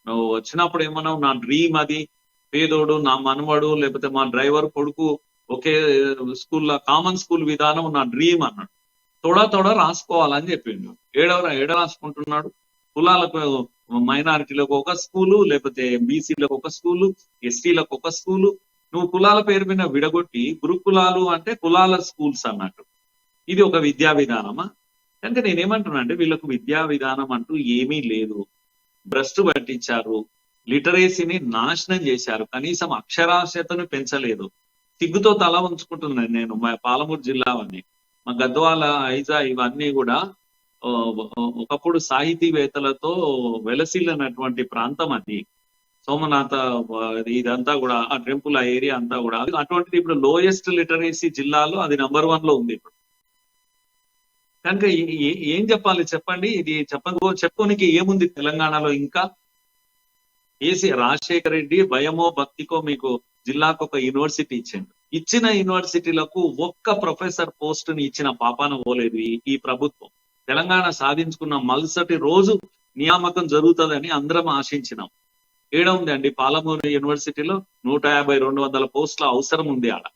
Speaker 2: నువ్వు వచ్చినప్పుడు ఏమన్నావు, నా డ్రీమ్ అది, పేదోడు నా మనవడు లేకపోతే మా డ్రైవర్ కొడుకు ఒకే స్కూల్లో కామన్ స్కూల్ విధానం నా డ్రీమ్ అన్నాడు. తోడ రాసుకోవాలని చెప్పిండు. ఏడ రాసుకుంటున్నాడు? కులాలకు మైనారిటీలకు ఒక స్కూలు, లేకపోతే బీసీలకు ఒక స్కూలు, ఎస్టీలకు ఒక స్కూలు. నువ్వు కులాల పేరు మీద విడగొట్టి గురుకులాలు అంటే కులాల స్కూల్స్ అన్నట్టు. ఇది ఒక విద్యా విధానమా? అంటే నేనేమంటున్నా అంటే వీళ్ళకు విద్యా విధానం అంటూ ఏమీ లేదు. భ్రష్టు పట్టించారు, లిటరేసీని నాశనం చేశారు, కనీసం అక్షరాస్యతను పెంచలేదు. సిగ్గుతో తల ఉంచుకుంటున్నాను నేను. మా పాలమూరు జిల్లా అని, మా గద్వాల, ఐజా ఇవన్నీ కూడా ఒకప్పుడు సాహితీవేత్తలతో వెలసిల్లినటువంటి ప్రాంతం అది. సోమనాథ ఇదంతా కూడా ఆ టెంపుల్ ఆ ఏరియా అంతా కూడా అటువంటిది ఇప్పుడు లోయెస్ట్ లిటరేసీ జిల్లాలో అది నంబర్ 1 లో ఉంది ఇప్పుడు. కనుక ఏం చెప్పాలి చెప్పండి? ఇది చెప్పుకోనికి ఏముంది తెలంగాణలో? ఇంకా రాజశేఖర రెడ్డి భయమో భక్తికో మీకు జిల్లాకు ఒక యూనివర్సిటీ ఇచ్చిన యూనివర్సిటీలకు ఒక్క ప్రొఫెసర్ పోస్ట్ ని ఇచ్చిన పాపాన పోలేదు ఈ ప్రభుత్వం. తెలంగాణ సాధించుకున్న మరుసటి రోజు నియామకం జరుగుతుందని అందరం ఆశించినాం. ఏడ ఉంది అండి? పాలమూరు యూనివర్సిటీలో 150-200 పోస్టుల అవసరం ఉంది. ఆడ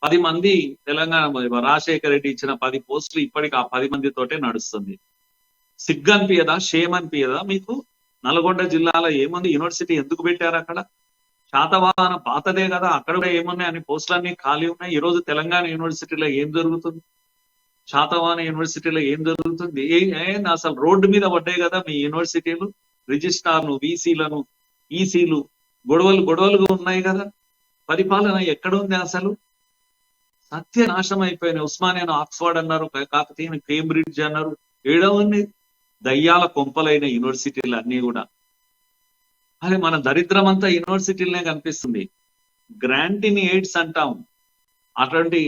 Speaker 2: 10 మంది తెలంగాణ రాజశేఖర రెడ్డి ఇచ్చిన 10 పోస్టులు ఇప్పటికి ఆ 10 మందితోటే నడుస్తుంది. సిగ్గనిపియదా? షేమ్ అనిపియదా మీకు? నల్గొండ జిల్లాలో ఏముంది? యూనివర్సిటీ ఎందుకు పెట్టారు అక్కడ? శాతవాహన పాతదే కదా, అక్కడ కూడా ఏమున్నాయి అని పోస్టులన్నీ ఖాళీ ఉన్నాయి. ఈ రోజు తెలంగాణ యూనివర్సిటీలో ఏం జరుగుతుంది? శాతవాహన యూనివర్సిటీలో ఏం జరుగుతుంది? అసలు రోడ్డు మీద పడ్డాయి కదా మీ యూనివర్సిటీలు. రిజిస్ట్రార్ను, వీసీలను, ఈసీలు గొడవలుగా ఉన్నాయి కదా. పరిపాలన ఎక్కడ ఉంది అసలు? సత్యనాశనం అయిపోయినాయి. ఉస్మానియాను ఆక్స్ఫర్డ్ అన్నారు, కాకతీయ కేంబ్రిడ్జ్ అన్నారు. ఏడవన్నీ దయ్యాల కొంపలైన యూనివర్సిటీలు అన్ని కూడా. అదే మన దరిద్రం అంతా యూనివర్సిటీలనే కనిపిస్తుంది. గ్రాంట్ ఎయిడ్స్ అంటాం. అటువంటి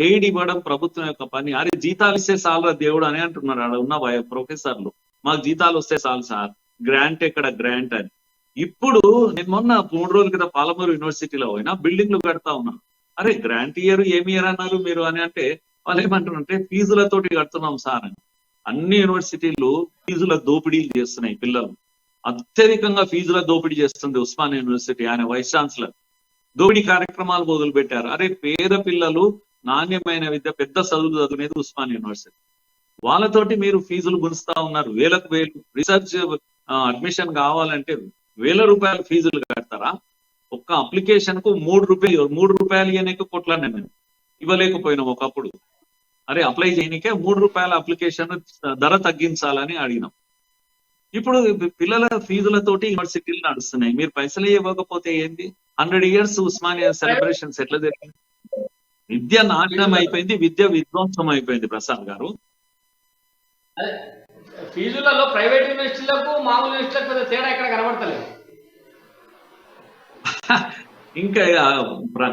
Speaker 2: ఎయిడ్ ఇవ్వడం ప్రభుత్వం యొక్క పని. అరే జీతాలు ఇస్తే చాలు దేవుడు అని అంటున్నారు ఆడ ఉన్న ప్రొఫెసర్లు. మాకు జీతాలు వస్తే చాలు సార్, గ్రాంట్ ఎక్కడ గ్రాంట్ అని. ఇప్పుడు నేను మొన్న 3 రోజుల క్రితం పాలమూరు యూనివర్సిటీలో పోయినా బిల్డింగ్లు కడతా ఉన్నాను. అరే గ్రాంట్ ఇయర్ ఏమి ఇయర్ అన్నారు మీరు అని అంటే వాళ్ళు ఏమంటారంటే ఫీజులతోటి కడుతున్నాం సార్ అని. అన్ని యూనివర్సిటీలు ఫీజుల దోపిడీలు చేస్తున్నాయి. పిల్లలు అత్యధికంగా ఫీజుల దోపిడీ చేస్తుంది ఉస్మానియా యూనివర్సిటీ. ఆయన వైస్ ఛాన్సలర్ దోపిడీ కార్యక్రమాలు మొదలు పెట్టారు. అరే పేద పిల్లలు నాణ్యమైన విద్య, పెద్ద చదువులు చదివేది ఉస్మానియా యూనివర్సిటీ. వాళ్ళతోటి మీరు ఫీజులు గుంచుతా ఉన్నారు. వేలకు వేలు. రీసెర్చ్ అడ్మిషన్ కావాలంటే ₹1000 ఫీజులు కడతారా? ఒక్క అప్లికేషన్ కు ₹3 ఇవ్వనీకి కొట్లాడినా నేను. ఇవ్వలేకపోయినాం ఒకప్పుడు. అరే అప్లై చేయనికే ₹3 అప్లికేషన్ ధర తగ్గించాలని అడిగినాం. ఇప్పుడు పిల్లల ఫీజులతోటి యూనివర్సిటీలు నడుస్తున్నాయి. మీరు పైసలు ఇవ్వకపోతే ఏంది? 100 years ఉస్మానియా సెలబ్రేషన్స్ ఎట్లా జరిగింది? విద్య నాశనం అయిపోయింది, విద్య విధ్వంసం అయిపోయింది ప్రసాద్ గారు.
Speaker 1: అదే ఫీజులలో ప్రైవేట్ యూనివర్సిటీలకు మామూలు యూనివర్సిటీలకు పెద్ద తేడా ఎక్కడ కనబడతలేదు.
Speaker 2: ఇంకా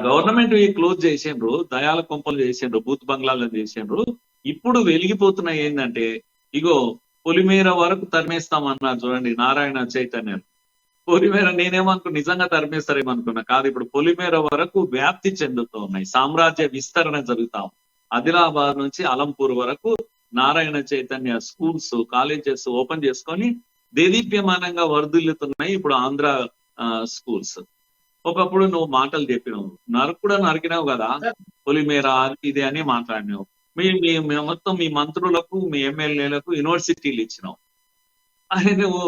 Speaker 2: గవర్నమెంట్ క్లోజ్ చేసిండ్రు, దయాల కొంపలు చేసిండ్రు, బూత్ బంగ్లాలు చేసిండ్రు. ఇప్పుడు వెలిగిపోతున్నాయి ఏంటంటే ఇగో పొలిమేర వరకు తరిమేస్తామన్నారు చూడండి నారాయణ చైతన్యం. పొలిమేర నేనేమనుకున్నా నిజంగా తరిమేస్తారేమనుకున్నా, కాదు. ఇప్పుడు పొలిమేర వరకు వ్యాప్తి చెందుతూ ఉన్నాయి, సామ్రాజ్య విస్తరణ జరుగుతాం. ఆదిలాబాద్ నుంచి అలంపూర్ వరకు Narayana Chaitanya schools, colleges open చేసుకొని దేదీప్యమానంగా వర్ధిల్లుతున్నాయి ఇప్పుడు ఆంధ్ర స్కూల్స్. ఒకప్పుడు నువ్వు మాటలు చెప్పినావు, కూడా నరికినావు కదా, పొలిమేర ఇది అని మాట్లాడినావు. మీ మొత్తం మీ మంత్రులకు, మీ ఎమ్మెల్యేలకు యూనివర్సిటీలు ఇచ్చినావు. అదే నువ్వు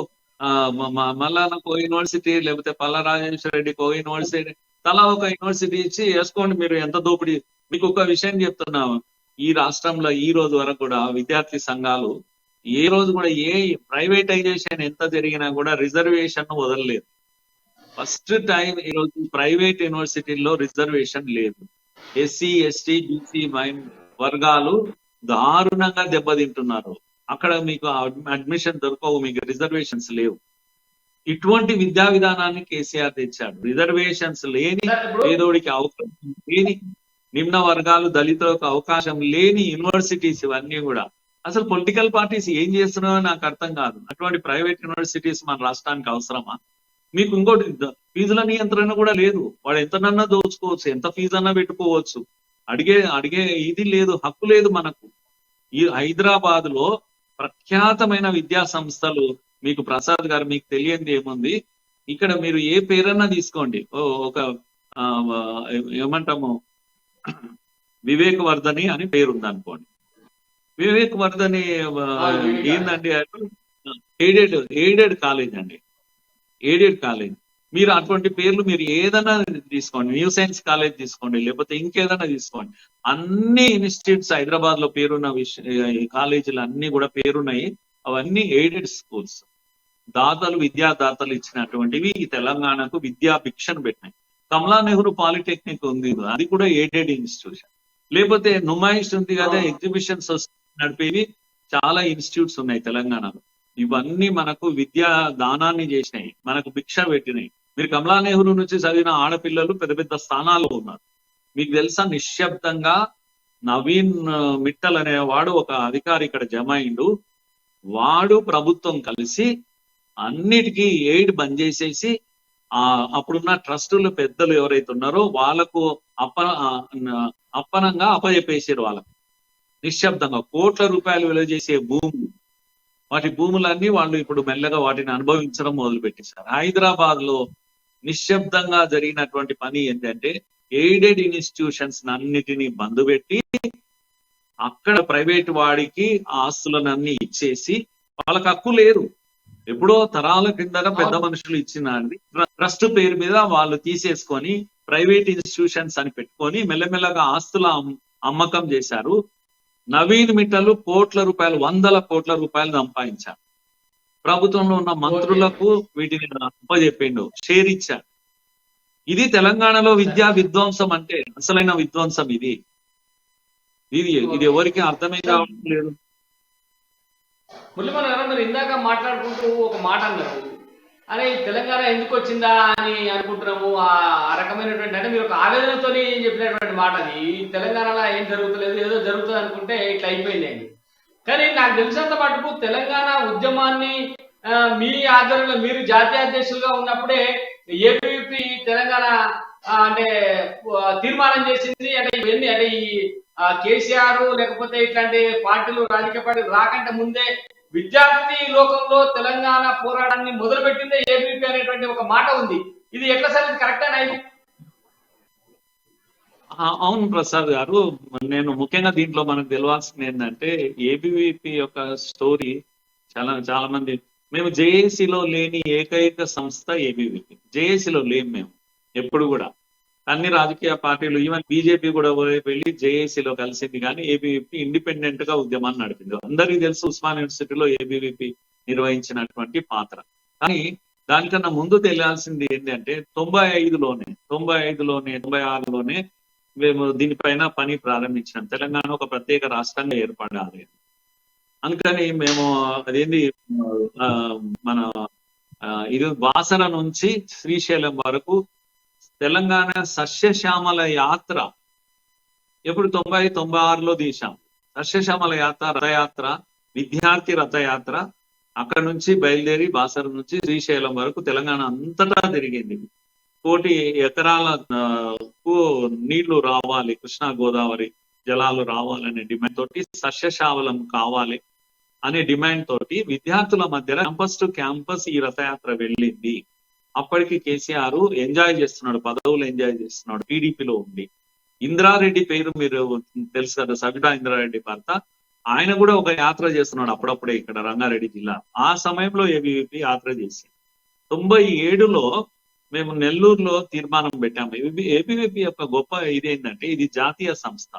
Speaker 2: మల్లానకు యూనివర్సిటీ, లేకపోతే పల్లా రాజేశ్వర రెడ్డికి యూనివర్సిటీ, తలా ఒక యూనివర్సిటీ ఇచ్చి వేసుకోండి. మీరు ఎంత దోపిడీ. మీకు ఒక విషయం చెప్తున్నావు, ఈ రాష్ట్రంలో ఈ రోజు వరకు కూడా విద్యార్థి సంఘాలు ఏ రోజు కూడా ఏ ప్రైవేటైజేషన్ ఎంత జరిగినా కూడా రిజర్వేషన్ వదలలేదు. ఫస్ట్ టైం ఈరోజు ప్రైవేట్ యూనివర్సిటీల్లో రిజర్వేషన్ లేదు. ఎస్సీ, ఎస్టీ, బీసీ వర్గాలు దారుణంగా దెబ్బతింటున్నారు. అక్కడ మీకు అడ్మిషన్ దొరకవు, మీకు రిజర్వేషన్స్ లేవు. ఇటువంటి విద్యా విధానాన్ని కేసీఆర్ తెచ్చాడు. రిజర్వేషన్స్ లేని, పేదోడికి అవకాశం లేని, నిమ్న వర్గాలు, దళితులకు అవకాశం లేని యూనివర్సిటీస్ ఇవన్నీ కూడా. అసలు పొలిటికల్ పార్టీస్ ఏం చేస్తున్నాయో నాకు అర్థం కాదు. అటువంటి ప్రైవేట్ యూనివర్సిటీస్ మన రాష్ట్రానికి అవసరమా? మీకు ఇంకోటి, ఫీజుల నియంత్రణ కూడా లేదు. వాడు ఎంతనన్నా దోచుకోవచ్చు, ఎంత ఫీజు అన్నా పెట్టుకోవచ్చు. అడిగే ఇది లేదు, హక్కు లేదు మనకు. ఈ హైదరాబాద్ లో ప్రఖ్యాతమైన విద్యా సంస్థలు, మీకు ప్రసాద్ గారు మీకు తెలియంది ఏముంది, ఇక్కడ మీరు ఏ పేరన్నా తీసుకోండి, ఒక ఏమంటాము వివేక్ వర్ధని అని పేరుంది అనుకోండి. వివేక్ వర్ధని ఏందండి, ఎయిడెడ్ కాలేజ్ అండి, ఎయిడెడ్ కాలేజ్. మీరు అటువంటి పేర్లు మీరు ఏదైనా తీసుకోండి, న్యూ సైన్స్ కాలేజ్ తీసుకోండి, లేకపోతే ఇంకేదైనా తీసుకోండి. అన్ని ఇన్స్టిట్యూట్స్ హైదరాబాద్ లో పేరున్న కాలేజీలు అన్ని కూడా పేరున్నాయి. అవన్నీ ఎయిడెడ్ స్కూల్స్. విద్యాదాతలు ఇచ్చినటువంటివి ఈ తెలంగాణకు విద్యా భిక్షను పెట్టినాయి. కమలా నెహ్రూ పాలిటెక్నిక్ ఉంది, అది కూడా ఎయిడెడ్ ఇన్స్టిట్యూషన్. లేకపోతే నుమాయిష్ ఉంది కదా, ఎగ్జిబిషన్స్ నడిపేవి చాలా ఇన్స్టిట్యూట్స్ ఉన్నాయి తెలంగాణలో. ఇవన్నీ మనకు విద్యా దానాన్ని చేసినాయి, మనకు భిక్ష పెట్టినాయి. మీరు కమలా నెహ్రూ నుంచి చదివిన ఆడపిల్లలు పెద్ద పెద్ద స్థానాల్లో ఉన్నారు. మీకు తెలుసా, నిశ్శబ్దంగా నవీన్ మిట్టల్ అనేవాడు ఒక అధికారి ఇక్కడ జమ అయిండు. వాడు ప్రభుత్వం కలిసి అన్నిటికీ ఎయిడ్ బంద్ చేసేసి అప్పుడున్న ట్రస్టులు పెద్దలు ఎవరైతే ఉన్నారో వాళ్ళకు అప్పనంగా అప్పచెప్పేసారు. వాళ్ళకు నిశ్శబ్దంగా కోట్ల రూపాయలు విలువ చేసే భూములు, వాటి భూములన్నీ వాళ్ళు ఇప్పుడు మెల్లగా వాటిని అనుభవించడం మొదలు పెట్టేశారు. హైదరాబాద్ లో నిశ్శబ్దంగా జరిగినటువంటి పని ఏంటంటే ఎయిడెడ్ ఇన్స్టిట్యూషన్స్ అన్నిటినీ బంద్ పెట్టి అక్కడ ప్రైవేట్ వాడికి ఆస్తులను అన్ని ఇచ్చేసి, వాళ్ళకి హక్కు లేదు. ఎప్పుడో తరాల కింద పెద్ద మనుషులు ఇచ్చినది ట్రస్ట్ పేరు మీద వాళ్ళు తీసేసుకొని ప్రైవేట్ ఇన్స్టిట్యూషన్స్ అని పెట్టుకొని మెల్లమెల్లగా ఆస్తుల అమ్మకం చేశారు. నవీన్ మిట్టలు కోట్ల రూపాయలు, 100 కోట్ల రూపాయలు సంపాదించారు. ప్రభుత్వంలో ఉన్న మంత్రులకు వీటిని అప్పచెప్పిండు, షేర్ ఇచ్చారు. ఇది తెలంగాణలో విద్యా విధ్వంసం అంటే, అసలైన విధ్వంసం ఇది. ఇది ఎవరికి అర్థమే కావడం లేదు.
Speaker 1: మురళీమోహన్ గారు, మీరు ఇందాక మాట్లాడుకుంటూ ఒక మాట అన్నారు, అరే ఈ తెలంగాణ ఎందుకు వచ్చిందా అని అనుకుంటున్నాము. ఆ రకమైనటువంటి అంటే మీరు ఒక ఆవేదనతో చెప్పినటువంటి మాట అది. ఈ తెలంగాణలో ఏం జరుగుతలేదు, ఏదో జరుగుతుంది అనుకుంటే ఇట్లా అయిపోయింది అండి. కానీ నాకు తెలిసినంత మటుకు తెలంగాణ ఉద్యమాన్ని మీ ఆధ్వర్యంలో మీరు జాతీయ అధ్యక్షులుగా ఉన్నప్పుడే ఏబీవీపీ తెలంగాణ అంటే తీర్మానం చేసింది. అంటే ఇవన్నీ అంటే ఈ కేసీఆర్ లేకపోతే ఇట్లాంటి పార్టీలు రాజకీయ పార్టీలు రాకంటే ముందే విద్యార్థి లోకంలో తెలంగాణ పోరాటాన్ని మొదలుపెట్టిందే ఏబీవీపీ అనేటువంటి ఒక మాట ఉంది. ఇది ఎట్లా సార్, ఇది కరెక్టేనా ఇది?
Speaker 2: అవును ప్రసాద్ గారు, నేను ముఖ్యంగా దీంట్లో మనకు తెలియాల్సింది ఏంటంటే ఏబీవీపీ యొక్క స్టోరీ చాలా మంది, మేము జేఏసీలో లేని ఏకైక సంస్థ ఏబీవీపీ. జేఏసీలో లేము మేము ఎప్పుడు కూడా. అన్ని రాజకీయ పార్టీలు ఈవెన్ బీజేపీ కూడా వెళ్ళి జేఏసీలో కలిసింది, కానీ ఏబీవీపీ ఇండిపెండెంట్ గా ఉద్యమాన్ని నడిపింది. అందరికీ తెలుసు ఉస్మాన్ యూనివర్సిటీలో ఏబీవీపీ నిర్వహించినటువంటి పాత్ర. కానీ దానికన్నా ముందు తెలియాల్సింది ఏంటంటే 95లోనే 96లోనే మేము దీనిపైన పని ప్రారంభించాం. తెలంగాణ ఒక ప్రత్యేక రాష్ట్రంగా ఏర్పడాలి. అందుకని మేము అదేంటి మన ఇది బాసర నుంచి శ్రీశైలం వరకు తెలంగాణ సస్యశ్యామల యాత్ర ఎప్పుడు 96లో తీశాం. సస్యశ్యామల యాత్ర రథయాత్ర, విద్యార్థి రథయాత్ర అక్కడ నుంచి బయలుదేరి బాసర నుంచి శ్రీశైలం వరకు తెలంగాణ అంతటా తిరిగింది. 1 కోటి ఎకరాలకు నీళ్లు రావాలి, కృష్ణా గోదావరి జలాలు రావాలనే డిమాండ్ తోటి, సస్యశ్యామలం కావాలి అనే డిమాండ్ తోటి విద్యార్థుల మధ్య క్యాంపస్ టు క్యాంపస్ ఈ రథయాత్ర వెళ్ళింది. అప్పటికి కేసీఆర్ ఎంజాయ్ చేస్తున్నాడు, పదవులు ఎంజాయ్ చేస్తున్నాడు టీడీపీలో ఉండి. ఇంద్రారెడ్డి పేరు మీరు తెలుసు కదా, సబితా ఇంద్రారెడ్డి భర్త, ఆయన కూడా ఒక యాత్ర చేస్తున్నాడు అప్పుడప్పుడే ఇక్కడ రంగారెడ్డి జిల్లా. ఆ సమయంలో ఏబీవీపీ యాత్ర చేసింది. 97లో మేము నెల్లూరులో తీర్మానం పెట్టాము. ఏబీవీపీ యొక్క గొప్ప ఇదేంటంటే ఇది జాతీయ సంస్థ.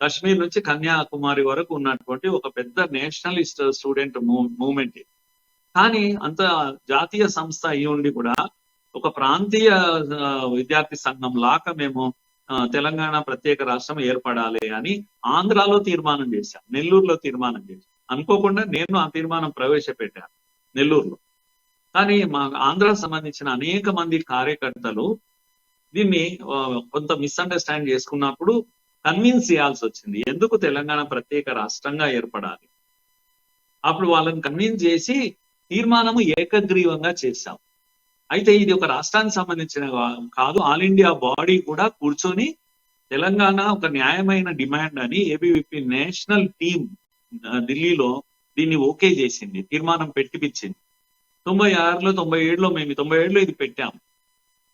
Speaker 2: కశ్మీర్ నుంచి కన్యాకుమారి వరకు ఉన్నటువంటి ఒక పెద్ద నేషనలిస్ట్ స్టూడెంట్ మూవ్మెంట్. కానీ అంత జాతీయ సంస్థ అయి ఉండి కూడా ఒక ప్రాంతీయ విద్యార్థి సంఘం లాగా మేము తెలంగాణ ప్రత్యేక రాష్ట్రం ఏర్పడాలి అని ఆంధ్రాలో తీర్మానం చేశాం, నెల్లూరులో తీర్మానం చేశాం. అనుకోకుండా నేను ఆ తీర్మానం ప్రవేశపెట్టాను నెల్లూరులో. కానీ మా ఆంధ్రాకు సంబంధించిన అనేక మంది కార్యకర్తలు దీన్ని కొంత మిస్అండర్స్టాండ్ చేసుకున్నప్పుడు కన్విన్స్ చేయాల్సి వచ్చింది, ఎందుకు తెలంగాణ ప్రత్యేక రాష్ట్రంగా ఏర్పడాలి. అప్పుడు వాళ్ళని కన్విన్స్ చేసి తీర్మానము ఏకగ్రీవంగా చేశాం. అయితే ఇది ఒక రాష్ట్రానికి సంబంధించిన కాదు, ఆల్ ఇండియా బాడీ కూడా కూర్చొని తెలంగాణ ఒక న్యాయమైన డిమాండ్ అని ఏబీవీపీ నేషనల్ టీమ్ ఢిల్లీలో దీన్ని ఓకే చేసింది, తీర్మానం పెట్టిపించింది. 96లో 97లో మేము 97లో ఇది పెట్టాం.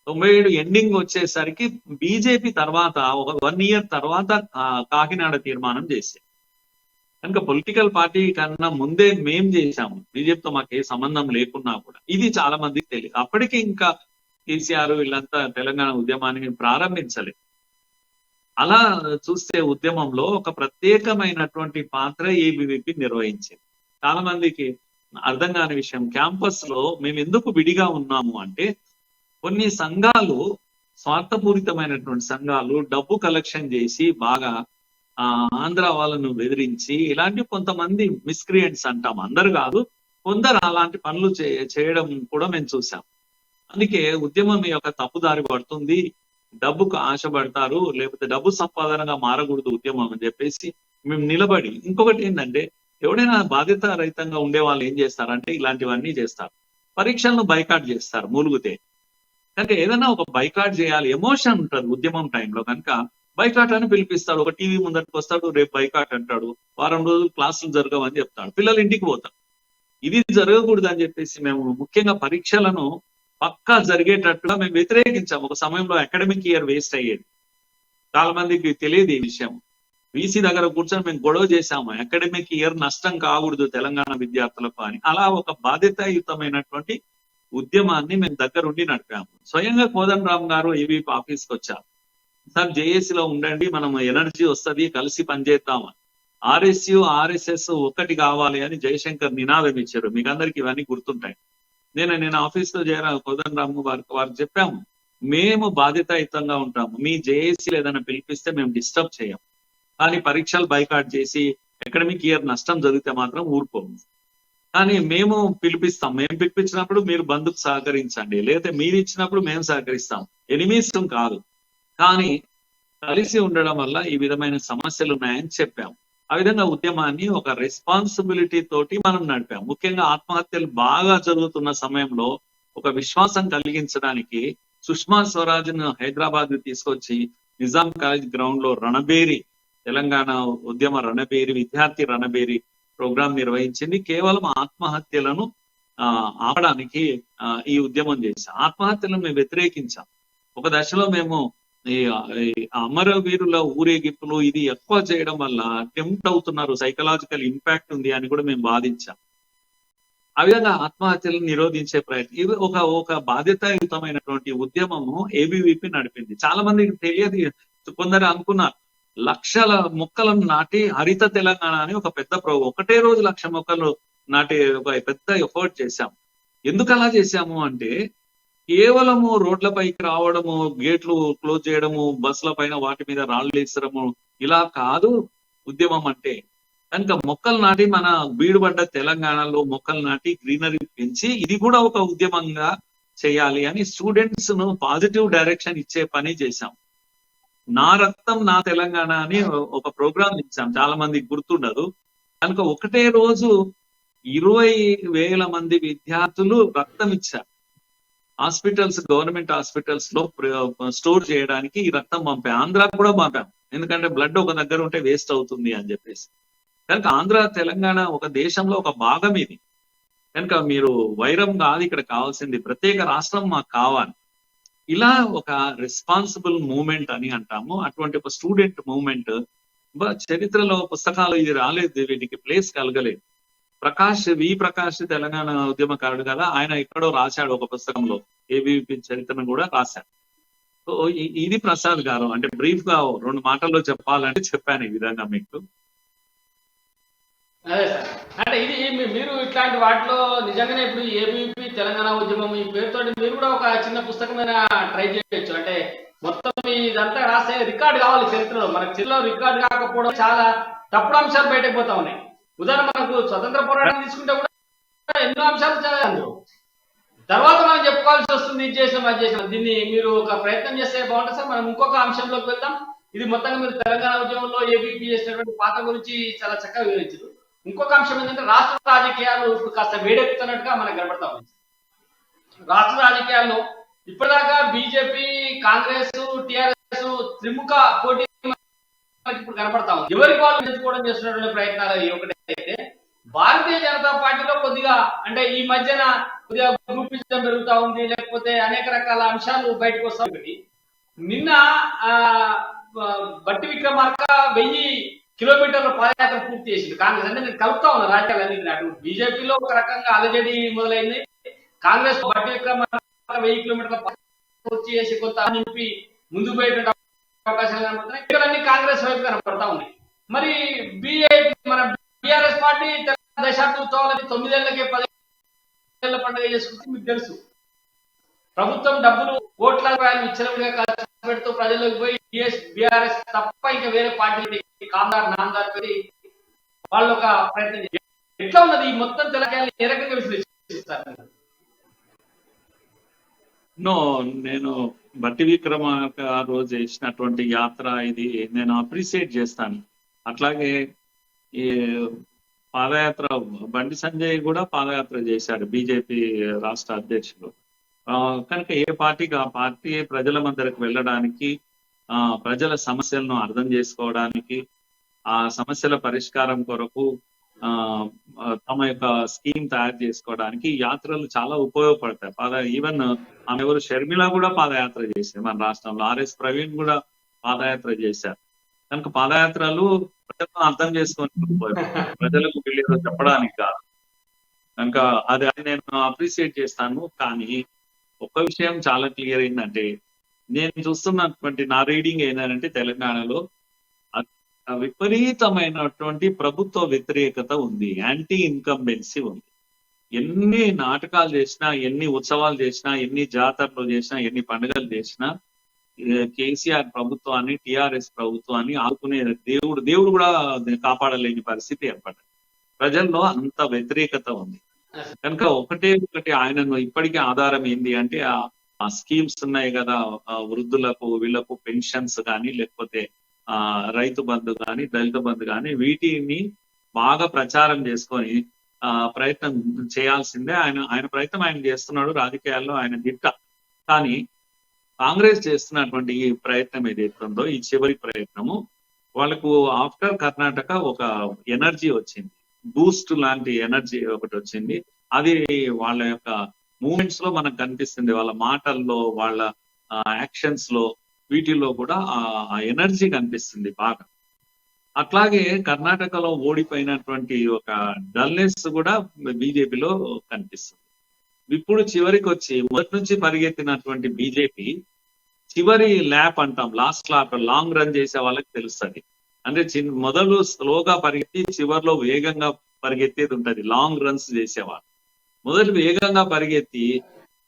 Speaker 2: 97 ఎండింగ్ వచ్చేసరికి బీజేపీ తర్వాత ఒక 1 year తర్వాత కాకినాడ తీర్మానం చేసింది. కనుక పొలిటికల్ పార్టీ కన్నా ముందే మేం చేశాము, బీజేపీతో మాకు ఏ సంబంధం లేకున్నా కూడా. ఇది చాలా మందికి తెలియదు. అప్పటికి ఇంకా కేసీఆర్ వీళ్ళంతా తెలంగాణ ఉద్యమాన్ని ప్రారంభించలేదు. అలా చూస్తే ఉద్యమంలో ఒక ప్రత్యేకమైనటువంటి పాత్ర ఏబీవీపీ నిర్వహించింది. చాలా మందికి అర్థం కాని విషయం, క్యాంపస్ లో మేము ఎందుకు విడిగా ఉన్నాము అంటే కొన్ని సంఘాలు, స్వార్థపూరితమైనటువంటి సంఘాలు డబ్బు కలెక్షన్ చేసి బాగా ఆంధ్ర వాళ్ళను బెదిరించి, ఇలాంటి కొంతమంది మిస్క్రియంట్స్ అంటాం, అందరు కాదు, కొందరు అలాంటి పనులు చేయడం కూడా మేము చూసాం. అందుకే ఉద్యమం యొక్క తప్పుదారి పడుతుంది, డబ్బుకు ఆశపడతారు, లేకపోతే డబ్బు సంపాదనగా మారకూడదు ఉద్యమం అని చెప్పేసి మేము నిలబడి. ఇంకొకటి ఏంటంటే ఎవడైనా బాధ్యత రహితంగా ఉండే వాళ్ళు ఏం చేస్తారంటే ఇలాంటివన్నీ చేస్తారు, పరీక్షలను బైకాట్ చేస్తారు మూలుగుతే. కనుక ఏదైనా ఒక బైకాట్ చేయాలి, ఎమోషన్ ఉంటుంది ఉద్యమం టైంలో, కనుక బైకాట్ అని పిలిపిస్తాడు. ఒక టీవీ ముందరికి వస్తాడు, రేపు బైకాట్ అంటాడు, వారం రోజులు క్లాసులు జరగవని చెప్తాడు, పిల్లలు ఇంటికి పోతారు. ఇది జరగకూడదు అని చెప్పేసి మేము ముఖ్యంగా పరీక్షలను పక్కా జరిగేటట్టుగా మేము వ్యతిరేకించాము. ఒక సమయంలో అకాడమిక్ ఇయర్ వేస్ట్ అయ్యేది, చాలా మందికి తెలియదు ఈ విషయం. వీసీ దగ్గర కూర్చొని మేము గొడవ చేశాము, అకాడమిక్ ఇయర్ నష్టం కాకూడదు తెలంగాణ విద్యార్థులకు అని. అలా ఒక బాధ్యతాయుతమైనటువంటి ఉద్యమాన్ని మేము దగ్గరుండి నడిపాము. స్వయంగా కోదండరామ్ గారు ఏబీవీపీ ఆఫీస్కి వచ్చారు, సార్ జేఏసీలో ఉండండి, మనం ఎనర్జీ వస్తుంది, కలిసి పనిచేద్దామని. ఆర్ఎస్యు ఆర్ఎస్ఎస్ ఒక్కటి కావాలి అని జయశంకర్ నినాదం ఇచ్చారు, మీకు అందరికి ఇవన్నీ గుర్తుంటాయి. నేను ఆఫీస్లో కోదండరామ్ వారికి చెప్పాము, మేము బాధ్యతాయుతంగా ఉంటాము, మీ జేఏసీలు ఏదైనా పిలిపిస్తే మేము డిస్టర్బ్ చేయం, కానీ పరీక్షలు బైకాట్ చేసి అకాడమిక్ ఇయర్ నష్టం జరిగితే మాత్రం ఊరుకోము. కానీ మేము పిలిపిస్తాం. మేము పిలిపించినప్పుడు మీరు బంధుకు సహకరించండి, లేకపోతే మీరు ఇచ్చినప్పుడు మేము సహకరిస్తాం. ఎనిమీస్ కాదు. కానీ కలిసి ఉండడం వల్ల ఈ విధమైన సమస్యలు ఉన్నాయని చెప్పాం. ఆ విధంగా ఉద్యమాన్ని ఒక రెస్పాన్సిబిలిటీ తోటి మనం నడిపాం. ముఖ్యంగా ఆత్మహత్యలు బాగా జరుగుతున్న సమయంలో ఒక విశ్వాసం కలిగించడానికి సుష్మా స్వరాజ్ను హైదరాబాద్ తీసుకొచ్చి నిజాం కాలేజ్ గ్రౌండ్ లో రణబేరి, తెలంగాణ ఉద్యమ రణబేరి, విద్యార్థి రణబేరి ప్రోగ్రాం నిర్వహించింది. కేవలం ఆత్మహత్యలను ఆపడానికి ఈ ఉద్యమం చేశాం. ఆత్మహత్యలను మేము వ్యతిరేకించాం. ఒక దశలో మేము ఈ అమరవీరుల ఊరేగింపులు ఇది ఎక్కువ చేయడం వల్ల టెంప్ట్ అవుతున్నారు, సైకలాజికల్ ఇంపాక్ట్ ఉంది అని కూడా మేము వాదించాం. ఆ విధంగా ఆత్మహత్యలను నిరోధించే ప్రయత్నం, ఇది ఒక బాధ్యతాయుతమైనటువంటి ఉద్యమము ఏబీవీపీ నడిపింది. చాలా మందికి తెలియదు. కొందరు అనుకున్నారు లక్షల మొక్కలను నాటి హరిత తెలంగాణ అని ఒక పెద్ద ఒకటే రోజు 1,00,000 మొక్కలు నాటి ఒక పెద్ద ఎఫర్ట్ చేశాం. ఎందుకు అలా చేశాము అంటే కేవలము రోడ్లపైకి రావడము, గేట్లు క్లోజ్ చేయడము, బస్సుల పైన వాటి మీద రాళ్ళు వేసడము ఇలా కాదు ఉద్యమం అంటే. కనుక మొక్కలు నాటి మన బీడుబడ్డ తెలంగాణలో మొక్కలు నాటి గ్రీనరీ పెంచి ఇది కూడా ఒక ఉద్యమంగా చేయాలి అని స్టూడెంట్స్ ను పాజిటివ్ డైరెక్షన్ ఇచ్చే పని చేశాం. నా రక్తం నా తెలంగాణ అని ఒక ప్రోగ్రాం ఇచ్చాం, చాలా మందికి గుర్తుండదు. కనుక ఒకటే రోజు 20,000 మంది విద్యార్థులు రక్తం ఇచ్చారు. హాస్పిటల్స్, గవర్నమెంట్ హాస్పిటల్స్ లో స్టోర్ చేయడానికి ఈ రక్తం పంపాం. ఆంధ్రాకు కూడా పంపాం, ఎందుకంటే బ్లడ్ ఒక దగ్గర ఉంటే వేస్ట్ అవుతుంది అని చెప్పేసి. కనుక ఆంధ్ర తెలంగాణ ఒక దేశంలో ఒక భాగం ఇది. కనుక మీరు వైరం కాదు ఇక్కడ కావాల్సింది, ప్రత్యేక రాష్ట్రం మాకు కావాలి. ఇలా ఒక రెస్పాన్సిబుల్ మూవ్మెంట్ అని అంటాము. అటువంటి ఒక స్టూడెంట్ మూవ్మెంట్ చరిత్రలో పుస్తకాలు ఇది రాలేదు, వీటికి ప్లేస్ కలగలేదు. ప్రకాష్ తెలంగాణ ఉద్యమకారుడు కదా, ఆయన ఎక్కడో రాశాడు ఒక పుస్తకంలో, ఏబీవీపీ చరిత్రను కూడా రాశాడు. సో ఇది ప్రసాద్ గారు, అంటే బ్రీఫ్ గా 2 మాటల్లో చెప్పాలంటే చెప్పాను ఈ విధంగా మీకు.
Speaker 1: అదే సార్, అంటే ఇది మీరు ఇట్లాంటి వాటిలో నిజంగానే ఇప్పుడు ఏబీవీపీ తెలంగాణ ఉద్యమం ఈ పేరుతో మీరు కూడా ఒక చిన్న పుస్తకమైన ట్రై చేయొచ్చు. అంటే మొత్తం ఇదంతా రాసే రికార్డు కావాలి చరిత్రలో. మనకు చరిత్రలో రికార్డు కాకపోవడం చాలా తప్పుడు అంశాలు బయటకు పోతా ఉన్నాయి. ఉదాహరణ మనకు స్వతంత్ర పోరాటం తీసుకుంటే కూడా ఎన్నో అంశాలు చదివారు, తర్వాత మనం చెప్పుకోవాల్సి వస్తుంది, ఇది చేసినాం అది చేసినాం. దీన్ని మీరు ఒక ప్రయత్నం చేస్తే బాగుంటుంది సార్. మనం ఇంకొక అంశంలోకి వెళ్దాం. ఇది మొత్తంగా మీరు తెలంగాణ ఉద్యమంలో ఏబీవీపీ చేసినటువంటి పాత్ర గురించి చాలా చక్కగా వివరించారు. ఇంకొక అంశం ఏంటంటే రాష్ట్ర రాజకీయాలు ఇప్పుడు కాస్త వేడెక్కుతున్నట్టుగా మనకు కనబడతా ఉంది. రాష్ట్ర రాజకీయాల్లో ఇప్పటిదాకా బీజేపీ, కాంగ్రెస్, టిఆర్ఎస్ త్రిముఖ పోటీ ఇప్పుడు కనపడతా ఉంది. ఎవరికి వాళ్ళు ఎదుర్కోవడం చేస్తున్నటువంటి ప్రయత్నాలు ఒకటైతే, భారతీయ జనతా పార్టీలో కొద్దిగా అంటే ఈ మధ్యన కొద్దిగా గ్రూపిజం పెరుగుతా ఉంది, లేకపోతే అనేక రకాల అంశాలు బయటకు వస్తా ఉంది. నిన్న బట్టి విక్రమార్క 1000 కిలోమీటర్ల పాదయాత్ర పూర్తి చేసింది కాంగ్రెస్. అంటే నేను కలుపుతా ఉన్నా రాజకీయాలన్నింటినీ. అటు బీజేపీలో ఒక రకంగా అలజడి మొదలైంది, కాంగ్రెస్ బట్టి విక్రమార్క 1000 కిలోమీటర్ల పూర్తి చేసి కొంత నింపి ముందుకు పోయేటువంటి అవకాశాలు కనబడుతున్నాయి. ఇవన్నీ కాంగ్రెస్ వైపు కనబడతా ఉన్నాయి. మరి మన బీఆర్ఎస్ పార్టీ దశాబ్దోత్సవాలకి 9 ఏళ్లకే 10 ఏళ్ల పండుగ చేసుకుంటే మీకు తెలుసు. ప్రభుత్వం డబ్బులు కోట్ల రూపాయలు విచ్చలవిడిగా ఖర్చు పెడుతూ ప్రజల్లోకి పోయి బీఆర్ఎస్ తప్ప ఇంకా వేరే పార్టీ కాందార్ నాందార్ పెట్టి వాళ్ళు ఒక ప్రయత్నం చేయాలి. ఎట్లా ఉన్నది ఈ మొత్తం తెలంగాణ ఏ రకంగా విశ్లేషిస్తారు?
Speaker 2: నేను బట్టి విక్రమార్క రోజు చేసినటువంటి యాత్ర ఇది నేను అప్రిషియేట్ చేస్తాను. అట్లాగే ఈ పాదయాత్ర బండి సంజయ్ కూడా పాదయాత్ర చేశాడు, బీజేపీ రాష్ట్ర అధ్యక్షుడు. కనుక ఏ పార్టీకి ఆ పార్టీ ప్రజల మధ్యకు వెళ్ళడానికి, ప్రజల సమస్యలను అర్థం చేసుకోవడానికి, ఆ సమస్యల పరిష్కారం కొరకు తమ యొక్క స్కీమ్ తయారు చేసుకోవడానికి యాత్రలు చాలా ఉపయోగపడతాయి. ఈవెన్ ఆమె ఎవరు షర్మిల కూడా పాదయాత్ర చేశారు మన రాష్ట్రంలో. ఆర్ఎస్ ప్రవీణ్ కూడా పాదయాత్ర చేశారు. కనుక పాదయాత్రలు ప్రజలను అర్థం చేసుకొని ప్రజలకు వెళ్ళేదో చెప్పడానికి కాదు. కనుక అది నేను అప్రిషియేట్ చేస్తాను. కానీ ఒక విషయం చాలా క్లియర్ ఏంటంటే, నేను చూస్తున్నటువంటి నా రీడింగ్ ఏంటంటే తెలంగాణలో విపరీతమైనటువంటి ప్రభుత్వ వ్యతిరేకత ఉంది, యాంటీ ఇన్కంబెన్సీ ఉంది. ఎన్ని నాటకాలు చేసినా, ఎన్ని ఉత్సవాలు చేసినా, ఎన్ని జాతరలు చేసినా, ఎన్ని పండుగలు చేసినా కేసీఆర్ ప్రభుత్వాన్ని, టిఆర్ఎస్ ప్రభుత్వాన్ని ఆదుకునే దేవుడు కూడా కాపాడలేని పరిస్థితి ఏర్పడ్డది. ప్రజల్లో అంత వ్యతిరేకత ఉంది. కనుక ఒకటి ఆయనను ఇప్పటికీ ఆధారం ఏంది అంటే ఆ స్కీమ్స్ ఉన్నాయి కదా, వృద్ధులకు వీళ్ళకు పెన్షన్స్ కానీ లేకపోతే రైతు బంధు కానీ దళిత బంధు కానీ వీటిని బాగా ప్రచారం చేసుకొని ప్రయత్నం చేయాల్సిందే. ఆయన ప్రయత్నం ఆయన చేస్తున్నాడు, రాజకీయాల్లో ఆయన దిట్ట. కానీ కాంగ్రెస్ చేస్తున్నటువంటి ఈ ప్రయత్నం ఏదైతుందో, ఈ చివరి ప్రయత్నము, వాళ్ళకు ఆఫ్టర్ కర్ణాటక ఒక ఎనర్జీ వచ్చింది, బూస్ట్ లాంటి ఎనర్జీ ఒకటి వచ్చింది. అది వాళ్ళ యొక్క మూమెంట్స్ లో మనకు కనిపిస్తుంది, వాళ్ళ మాటల్లో, వాళ్ళ యాక్షన్స్ లో, వీటిల్లో కూడా ఆ ఎనర్జీ కనిపిస్తుంది బాగా. అట్లాగే కర్ణాటకలో ఓడిపోయినటువంటి ఒక డల్నెస్ కూడా బీజేపీలో కనిపిస్తుంది. ఇప్పుడు చివరికి వచ్చి మొదటి నుంచి పరిగెత్తినటువంటి బీజేపీ చివరి ల్యాప్ అంటాం, లాస్ట్ ల్యాప్, లాంగ్ రన్ చేసే వాళ్ళకి తెలుస్తుంది. అంటే మొదలు స్లోగా పరిగెత్తి చివరిలో వేగంగా పరిగెత్తేది ఉంటది, లాంగ్ రన్స్ చేసేవాళ్ళు. మొదలు వేగంగా పరిగెత్తి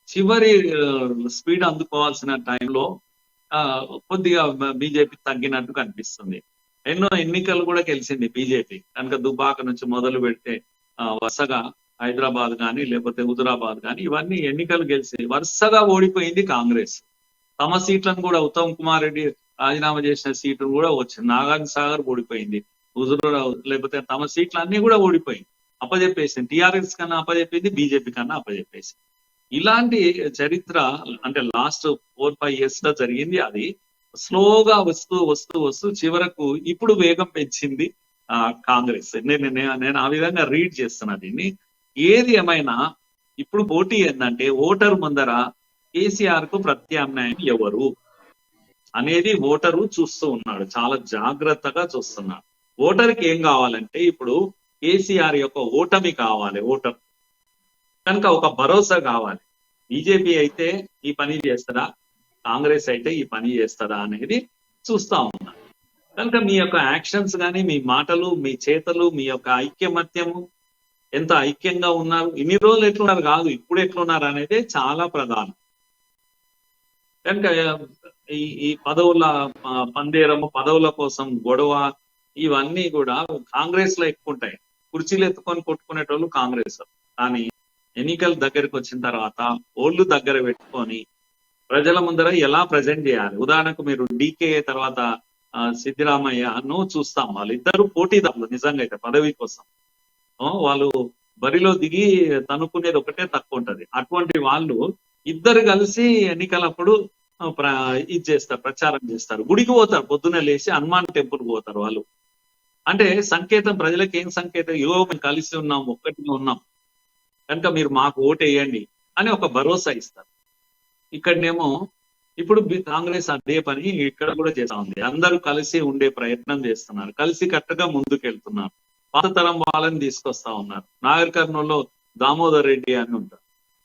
Speaker 2: చివరి స్పీడ్ అందుకోవాల్సిన టైంలో కొద్దిగా బీజేపీ తగ్గినట్టు కనిపిస్తుంది. ఎన్నో ఎన్నికలు కూడా గెలిచింది బీజేపీ. కనుక దుబాక నుంచి మొదలు పెడితే వరుసగా హైదరాబాద్ కానీ లేకపోతే హుజురాబాద్ కానీ ఇవన్నీ ఎన్నికలు గెలిచి వరుసగా ఓడిపోయింది కాంగ్రెస్. తమ సీట్లను కూడా, ఉత్తమ్ కుమార్ రెడ్డి రాజీనామా చేసిన సీటు కూడా వచ్చింది, నాగార్జున సాగర్ ఓడిపోయింది, హుజురాబాద్ లేకపోతే తమ సీట్లు అన్ని కూడా ఓడిపోయింది, అప్పచెప్పేసింది. టీఆర్ఎస్ కన్నా అప్పచెప్పింది, బీజేపీ కన్నా అప్పచెప్పేసింది. ఇలాంటి చరిత్ర అంటే లాస్ట్ 4-5 years లో జరిగింది. అది స్లోగా వస్తూ వస్తూ వస్తూ చివరకు ఇప్పుడు వేగం పెంచింది కాంగ్రెస్. నేను ఆ విధంగా రీడ్ చేస్తున్నా దీన్ని. ఏది ఏమైనా ఇప్పుడు పోటీ ఏంటంటే ఓటరు ముందర కేసీఆర్ కు ప్రత్యామ్నాయం ఎవరు అనేది ఓటరు చూస్తూ ఉన్నాడు, చాలా జాగ్రత్తగా చూస్తున్నాడు. ఓటర్కి ఏం కావాలంటే ఇప్పుడు కేసీఆర్ యొక్క ఓటమి కావాలి ఓటర్, కనుక ఒక భరోసా కావాలి. బీజేపీ అయితే ఈ పని చేస్తుందా, కాంగ్రెస్ అయితే ఈ పని చేస్తుందా అనేది చూస్తా ఉన్నా. కనుక మీ యొక్క యాక్షన్స్ కానీ, మీ మాటలు, మీ చేతలు, మీ యొక్క ఐక్యమత్యము, ఎంత ఐక్యంగా ఉన్నారు, ఇన్ని రోజులు ఎట్లున్నారు కాదు ఇప్పుడు ఎట్లున్నారు అనేది చాలా ప్రధానం. కనుక ఈ పదవుల పందేరము, పదవుల కోసం గొడవ, ఇవన్నీ కూడా కాంగ్రెస్ లో ఎక్కువ ఉంటాయి. కుర్చీలు ఎత్తుకొని కొట్టుకునేటోళ్ళు కాంగ్రెస్. కానీ ఎన్నికలు దగ్గరికి వచ్చిన తర్వాత ఓళ్ళు దగ్గర పెట్టుకొని ప్రజల ముందర ఎలా ప్రజెంట్ చేయాలి. ఉదాహరణకు మీరు డీకే తర్వాత సిద్ధిరామయ్యను చూస్తాం, వాళ్ళిద్దరు పోటీదారులు నిజంగా అయితే పదవి కోసం. వాళ్ళు బరిలో దిగి తనుకునేది ఒకటే తక్కువ ఉంటది. అటువంటి వాళ్ళు ఇద్దరు కలిసి ఎన్నికలప్పుడు ఇది చేస్తారు, ప్రచారం చేస్తారు. గుడికి పోతారు, పొద్దున్నే లేచి హనుమాన్ టెంపుల్ పోతారు వాళ్ళు. అంటే సంకేతం, ప్రజలకు ఏం సంకేతం, మేము కలిసి ఉన్నాం, ఒక్కటిగా ఉన్నాం, కనుక మీరు మాకు ఓటు వేయండి అని ఒక భరోసా ఇస్తారు. ఇక్కడనేమో ఇప్పుడు కాంగ్రెస్ అదే పని ఇక్కడ కూడా చేస్తా ఉంది. అందరూ కలిసి ఉండే ప్రయత్నం చేస్తున్నారు, కలిసి కట్టుగా ముందుకెళ్తున్నారు. పాత తరం వాళ్ళని తీసుకొస్తా ఉన్నారు. నాగర్ కర్నూలులో దామోదర్ రెడ్డి అని ఉంటారు,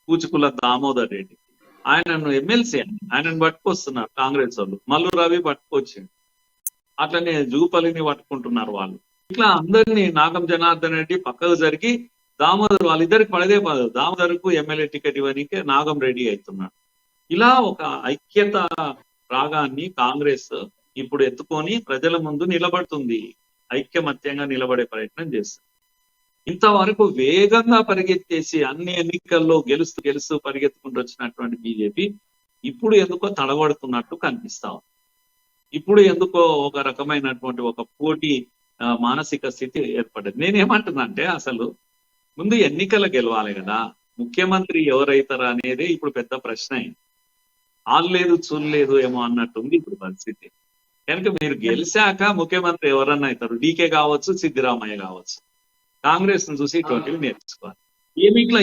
Speaker 2: కూచుకుల దామోదర్ రెడ్డి, ఆయనను ఎమ్మెల్సీ ఆయనను పట్టుకొస్తున్నారు కాంగ్రెస్ వాళ్ళు. మల్లు రవి పట్టుకొచ్చిండు, అట్లనే జూపల్లిని పట్టుకుంటున్నారు వాళ్ళు. ఇట్లా అందరినీ, నాగం జనార్దన్ రెడ్డి పక్కకు జరిగి దామోదర్, వాళ్ళిద్దరికి పడదే పడదు, దామోదర్కు ఎమ్మెల్యే టికెట్ ఇవ్వడానికి నాగం రెడ్డి అవుతున్నాడు. ఇలా ఒక ఐక్యత రాగాన్ని కాంగ్రెస్ ఇప్పుడు ఎత్తుకొని ప్రజల ముందు నిలబడుతుంది, ఐక్యమత్యంగా నిలబడే ప్రయత్నం చేస్తుంది. ఇంతవరకు వేగంగా పరిగెత్తేసి అన్ని ఎన్నికల్లో గెలుస్తూ పరిగెత్తుకుంటూ వచ్చినటువంటి బీజేపీ ఇప్పుడు ఎందుకో తడబడుతున్నట్టు కనిపిస్తా ఉంది. ఇప్పుడు ఎందుకో ఒక రకమైనటువంటి ఒక పోటీ మానసిక స్థితి ఏర్పడింది. నేనేమంటున్నా అంటే అసలు ముందు ఎన్నికలు గెలవాలి కదా, ముఖ్యమంత్రి ఎవరైతారా అనేది ఇప్పుడు పెద్ద ప్రశ్న అయింది. ఆల్లేదు చూడలేదు ఏమో అన్నట్టుంది ఇప్పుడు పరిస్థితి. కనుక మీరు గెలిచాక ముఖ్యమంత్రి ఎవరన్నా అవుతారు, డీకే కావచ్చు, సిద్ధిరామయ్య కావచ్చు. కాంగ్రెస్ ను చూసి ఇటువంటివి నేర్చుకోవాలి. ఏమిట్లా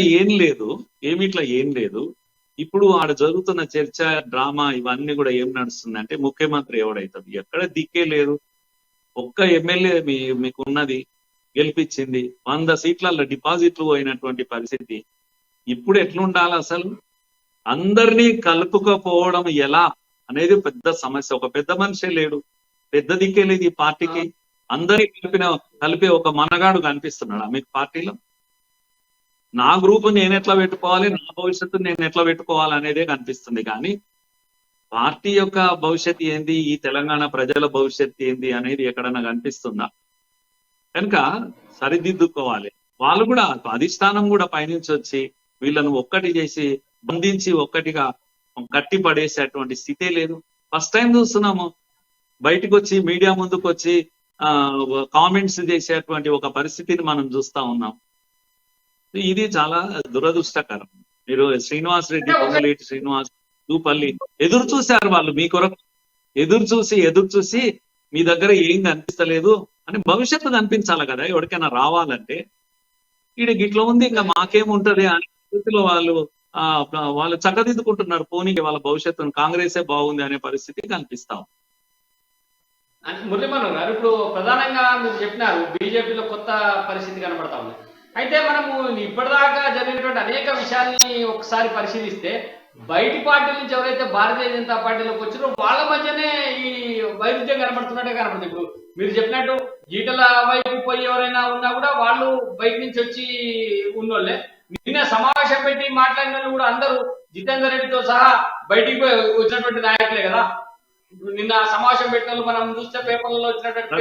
Speaker 2: ఏం లేదు. ఇప్పుడు ఆడ జరుగుతున్న చర్చ, డ్రామా, ఇవన్నీ కూడా ఏం నడుస్తుంది అంటే ముఖ్యమంత్రి ఎవడైతాడు, ఎక్కడ దిక్కే లేదు. ఒక్క ఎమ్మెల్యే మీకు ఉన్నది, గెలిపించింది, 100 సీట్లలో డిపాజిట్లు పోయినటువంటి పరిస్థితి. ఇప్పుడు ఎట్లుండాలి అసలు, అందరినీ కలుపుకపోవడం ఎలా అనేది పెద్ద సమస్య. ఒక పెద్ద మనిషే లేడు, పెద్ద దిక్కే లేదు ఈ పార్టీకి. అందరినీ కలిపే ఒక మనగాడు కనిపిస్తున్నాడా మీకు పార్టీలో? నా గ్రూప్ నేను ఎట్లా పెట్టుకోవాలి, నా భవిష్యత్తు నేను ఎట్లా పెట్టుకోవాలి అనేదే కనిపిస్తుంది. కానీ పార్టీ యొక్క భవిష్యత్తు ఏంది, ఈ తెలంగాణ ప్రజల భవిష్యత్తు ఏంది అనేది ఎక్కడన్నా కనిపిస్తుందా? కనుక సరిదిద్దుకోవాలి. వాళ్ళు కూడా అధిష్టానం కూడా పైనుంచి వచ్చి వీళ్ళను ఒక్కటి చేసి బంధించి ఒక్కటిగా కట్టి పడేసేటువంటి స్థితే లేదు. ఫస్ట్ టైం చూస్తున్నాము బయటకు వచ్చి మీడియా ముందుకు వచ్చి కామెంట్స్ చేసేటువంటి ఒక పరిస్థితిని మనం చూస్తా ఉన్నాం. ఇది చాలా దురదృష్టకరం. మీరు శ్రీనివాస్ రెడ్డి, పొంగులేటి శ్రీనివాస్, దూపల్లి ఎదురు చూశారు. వాళ్ళు మీ కొరకు ఎదురు చూసి మీ దగ్గర ఏం కనిపిస్తలేదు అని భవిష్యత్తు కనిపించాలి కదా ఎవరికైనా రావాలంటే. ఈడ గిట్లా ఉంది ఇంకా మాకేముంటది అనే స్థితిలో వాళ్ళు చక్కదిద్దుకుంటున్నారు. పోనీకి వాళ్ళ భవిష్యత్తును కాంగ్రెసే బాగుంది అనే పరిస్థితి కనిపిస్తాం.
Speaker 1: మురళీమోహన్ గారు, ఇప్పుడు ప్రధానంగా మీరు చెప్పినారు బీజేపీలో కొత్త పరిస్థితి కనబడతా ఉంది. అయితే మనము ఇప్పటిదాకా జరిగినటువంటి అనేక విషయాల్ని ఒకసారి పరిశీలిస్తే బయటి పార్టీల నుంచి ఎవరైతే భారతీయ జనతా పార్టీలోకి వచ్చారో వాళ్ళ మధ్యనే ఈ వైరుధ్యం కనబడుతున్నట్టే కనబడుతుంది. ఇప్పుడు మీరు చెప్పినట్టు ఈటల వైపు పోయి ఎవరైనా ఉన్నా కూడా వాళ్ళు బయట నుంచి వచ్చి ఉన్నోళ్ళే. నిన్న సమావేశం పెట్టి మాట్లాడిన వాళ్ళు కూడా అందరూ జితేందర్ రెడ్డితో సహా బయటికి పోయి వచ్చినటువంటి నాయకులే కదా. నిన్న సమావేశం పెట్టిన వాళ్ళు మనం చూస్తే పేపర్లలో వచ్చినటువంటి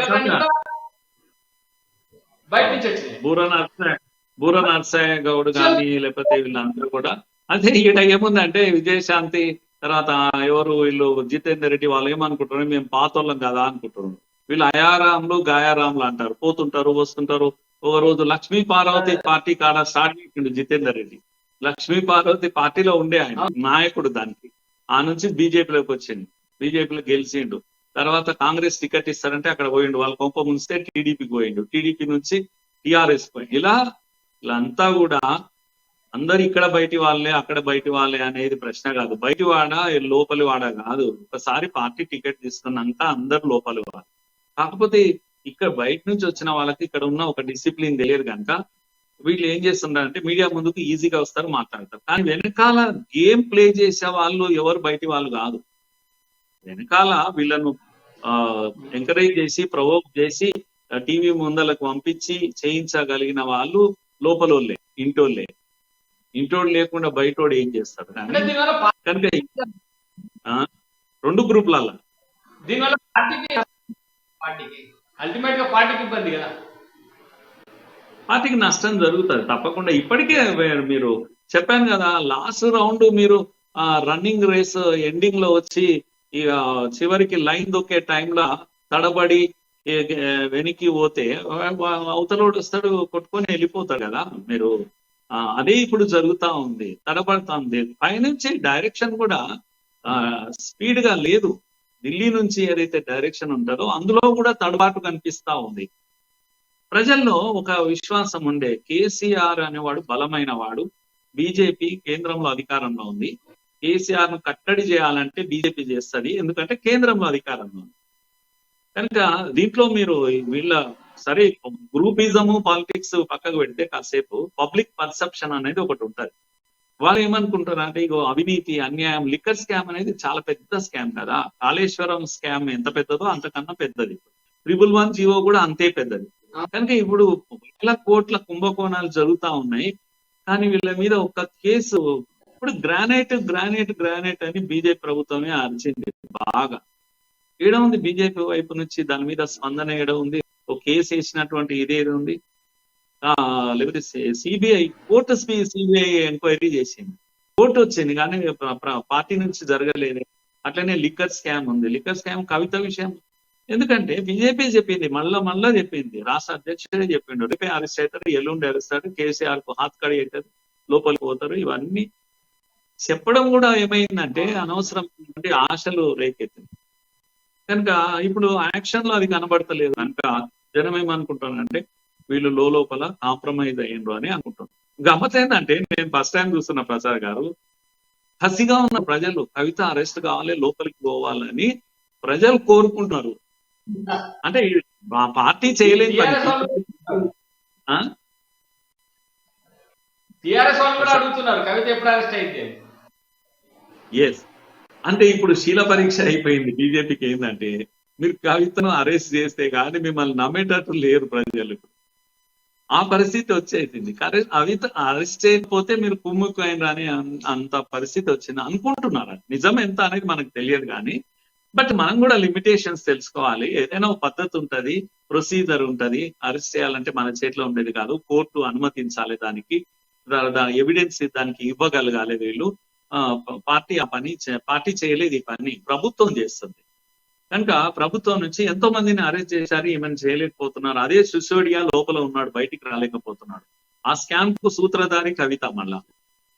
Speaker 1: బయట నుంచి వచ్చినాయి.
Speaker 2: బూర నర్సయ్య గౌడ్ కానీ లేకపోతే వీళ్ళందరూ కూడా అదే. ఈడ ఏముందంటే విజయశాంతి తర్వాత ఎవరు వీళ్ళు జితేందర్ రెడ్డి వాళ్ళు ఏమనుకుంటారు, మేము పాతోళ్ళం కదా అనుకుంటున్నారు. వీళ్ళు అయారాములు గాయారాములు అంటారు, పోతుంటారు వస్తుంటారు. ఒక రోజు లక్ష్మీ పార్వతి పార్టీ కాడ స్టార్ట్ చేసిండు జితేందర్ రెడ్డి. లక్ష్మీ పార్వతి పార్టీలో ఉండే ఆయన నాయకుడు, దానికి ఆ నుంచి బీజేపీలోకి వచ్చిండు, బీజేపీలో గెలిచిండు. తర్వాత కాంగ్రెస్ టికెట్ ఇస్తారంటే అక్కడ పోయిండు, వాళ్ళ కొంప ముంచితే టీడీపీకి పోయిండు, టీడీపీ నుంచి టీఆర్ఎస్ పోయిండు. ఇలా అంతా కూడా అందరు ఇక్కడ బయటి వాళ్ళే అక్కడ బయటి వాళ్ళే అనేది ప్రశ్న కాదు. బయటి వాడ లోపలి వాడ కాదు. ఒకసారి పార్టీ టికెట్ తీసుకున్నాక అందరు లోపలి వాడు. కాకపోతే ఇక్కడ బయట నుంచి వచ్చిన వాళ్ళకి ఇక్కడ ఉన్న ఒక డిసిప్లిన్ తెలియదు కనుక వీళ్ళు ఏం చేస్తున్నారంటే మీడియా ముందుకు ఈజీగా వస్తారు, మాట్లాడతారు. కానీ వెనకాల గేమ్ ప్లే చేసే వాళ్ళు ఎవరు బయటి వాళ్ళు కాదు. వెనకాల వీళ్ళను ఎంకరేజ్ చేసి ప్రవోక్ చేసి టీవీ ముందలకు పంపించి చేయించగలిగిన వాళ్ళు లోపలోళ్ళే, ఇంటోళ్ళే. ఇంటోడు లేకుండా బయటోడు ఏం చేస్తాడు కనుక రెండు గ్రూపులలో
Speaker 1: దీనివల్ల అల్టిమేట్ గా పార్టీకి ఇబ్బంది కదా,
Speaker 2: పార్టీకి నష్టం జరుగుతుంది తప్పకుండా. ఇప్పటికే మీరు చెప్పాను కదా, లాస్ట్ రౌండ్ మీరు రన్నింగ్ రేస్ ఎండింగ్ లో వచ్చి ఇక చివరికి లైన్ దొక్కే టైంలో తడబడి వెనక్కి పోతే అవతలోడు వస్తాడు, కొట్టుకొని వెళ్ళిపోతాడు కదా మీరు. అదే ఇప్పుడు జరుగుతా ఉంది, తడబడతా ఉంది. పైనుంచి డైరెక్షన్ కూడా స్పీడ్ గా లేదు. ఢిల్లీ నుంచి ఏదైతే డైరెక్షన్ ఉంటుందో అందులో కూడా తడబాటు కనిపిస్తా ఉంది. ప్రజల్లో ఒక విశ్వాసం ఉండే, కేసీఆర్ అనేవాడు బలమైన వాడు, బీజేపీ కేంద్రంలో అధికారంలో ఉంది, కేసీఆర్ ను కట్టడి చేయాలంటే బీజేపీ చేస్తుంది, ఎందుకంటే కేంద్రంలో అధికారంలో ఉంది. కనుక దీంట్లో మీరు వీళ్ళ సరే గ్రూపిజము పాలిటిక్స్ పక్కకు పెడితే కాసేపు పబ్లిక్ పర్సెప్షన్ అనేది ఒకటి ఉంటది. వాళ్ళు ఏమనుకుంటారు అంటే ఇగో అవినీతి, అన్యాయం, లిక్కర్ స్కామ్ అనేది చాలా పెద్ద స్కామ్ కదా. కాళేశ్వరం స్కామ్ ఎంత పెద్దదో అంతకన్నా పెద్దది. 111 జీవో కూడా అంతే పెద్దది. కనుక ఇప్పుడు వేల కోట్ల కుంభకోణాలు జరుగుతా ఉన్నాయి. కానీ వీళ్ళ మీద ఒక కేసు ఇప్పుడు గ్రానైట్ అని బీజేపీ ప్రభుత్వమే అరిచింది బాగా. ఏడ ఉంది బీజేపీ వైపు నుంచి దాని మీద స్పందన? ఏడ ఉంది? ఒక కేసు వేసినటువంటి ఇదేది ఉంది? లేకపోతే సిబిఐ కోర్టు సిబిఐ ఎంక్వైరీ చేసింది, కోర్టు వచ్చింది, కానీ పార్టీ నుంచి జరగలేదు. అట్లనే లిక్కర్ స్కామ్ ఉంది. లిక్కర్ స్కామ్ కవిత విషయం ఎందుకంటే బీజేపీ చెప్పింది, మళ్ళా చెప్పింది, రాష్ట్ర అధ్యక్షుడే చెప్పిండు, రేపే అరెస్ట్ అవుతారు, ఎల్లుండి అరెస్ట్ అవుతారు, కేసీఆర్ కు హాత్ కడి అవుతారు, లోపలికి పోతారు. ఇవన్నీ చెప్పడం కూడా ఏమైందంటే అనవసరం ఆశలు రేకెత్తింది. కనుక ఇప్పుడు యాక్షన్ లో అది కనబడతలేదు కనుక జనం ఏమనుకుంటానంటే వీళ్ళు లోపల కాంప్రమైజ్ అయ్యిండ్రు అని అనుకుంటున్నాను. గమ్మత్ ఏంటంటే నేను ఫస్ట్ టైం చూస్తున్న ప్రసాద్ గారు, కసిగా ఉన్న ప్రజలు కవిత అరెస్ట్ కావాలి, లోపలికి పోవాలని ప్రజలు కోరుకుంటున్నారు. అంటే పార్టీ చేయలేని ఎస్ అంటే ఇప్పుడు శీల పరీక్ష అయిపోయింది బీజేపీకి. ఏంటంటే మీరు కవితను అరెస్ట్ చేస్తే కానీ మిమ్మల్ని నమ్మేటట్టు లేరు ప్రజలు. ఆ పరిస్థితి వచ్చేసింది. కవిత అరెస్ట్ చేయకపోతే మీరు కుమ్ముకు అయినరా అని అంత పరిస్థితి వచ్చింది అనుకుంటున్నారా? నిజం ఎంత అనేది మనకు తెలియదు, కానీ బట్ మనం కూడా లిమిటేషన్స్ తెలుసుకోవాలి. ఏదైనా ఒక పద్ధతి ఉంటది, ప్రొసీజర్ ఉంటది. అరెస్ట్ చేయాలంటే మన చేతిలో ఉండేది కాదు. కోర్టు అనుమతించాలి దానికి. ఎవిడెన్స్ దానికి ఇవ్వగలగాలి వీళ్ళు. పార్టీ చేయలేదు ఈ పని, ప్రభుత్వం చేస్తుంది. కనుక ప్రభుత్వం నుంచి ఎంతో మందిని అరెస్ట్ చేశారు, ఏమైనా చేయలేకపోతున్నారు. అదే సిసోడియా లోపల ఉన్నాడు, బయటికి రాలేకపోతున్నాడు. ఆ స్కామ్ కు సూత్రధారి కవిత. మళ్ళా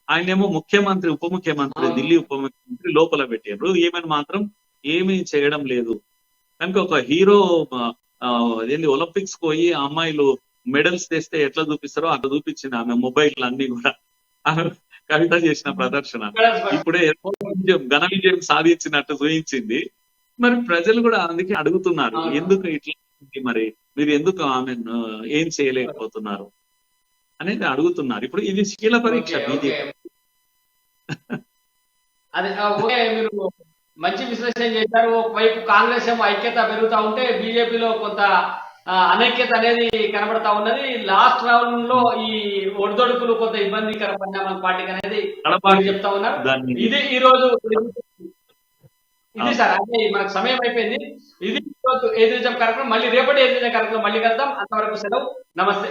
Speaker 2: ఆయనేమో ముఖ్యమంత్రి, ఉప ముఖ్యమంత్రి, ఢిల్లీ ఉప ముఖ్యమంత్రి లోపల పెట్టారు. ఈమెను మాత్రం ఏమీ చేయడం లేదు. కనుక ఒక హీరో ఏంది ఒలింపిక్స్ పోయి ఆ అమ్మాయిలు మెడల్స్ తెస్తే ఎట్లా చూపిస్తారో అట్లా చూపించింది ఆమె మొబైల్ అన్ని కూడా. కవిత చేసిన ప్రదర్శన ఇప్పుడే ఘన విజయం సాధించినట్టు చూపించింది. మరి ప్రజలు కూడా అందుకే అడుగుతున్నారు, ఎందుకు ఇట్లా మరి మీరు ఎందుకు ఆమె ఏం చేయలేకపోతున్నారు అనేది అడుగుతున్నారు. ఇప్పుడు ఇది శీల పరీక్ష బీజేపీ.
Speaker 1: అదే ఓకే, మీరు మంచి విశ్లేషణ చేశారు. ఒకవైపు కాంగ్రెస్ ఏమో ఐక్యత పెరుగుతా ఉంటే బీజేపీలో కొంత అనైక్యత అనేది కనబడతా ఉన్నది. లాస్ట్ రౌండ్ లో ఈ ఒడిదొడుకులు కొంత ఇబ్బందికర పరిణామాల పార్టీకి అనేది చెప్తా ఉన్నారు. ఇది ఈ రోజు ఇది సార్, అంటే మనకు సమయం అయిపోయింది. ఇది ఏది నిజం కార్యక్రమం. మళ్ళీ రేపటి ఏది నిజం కార్యక్రమం మళ్ళీ కలుద్దాం. అంతవరకు సెలవు, నమస్తే.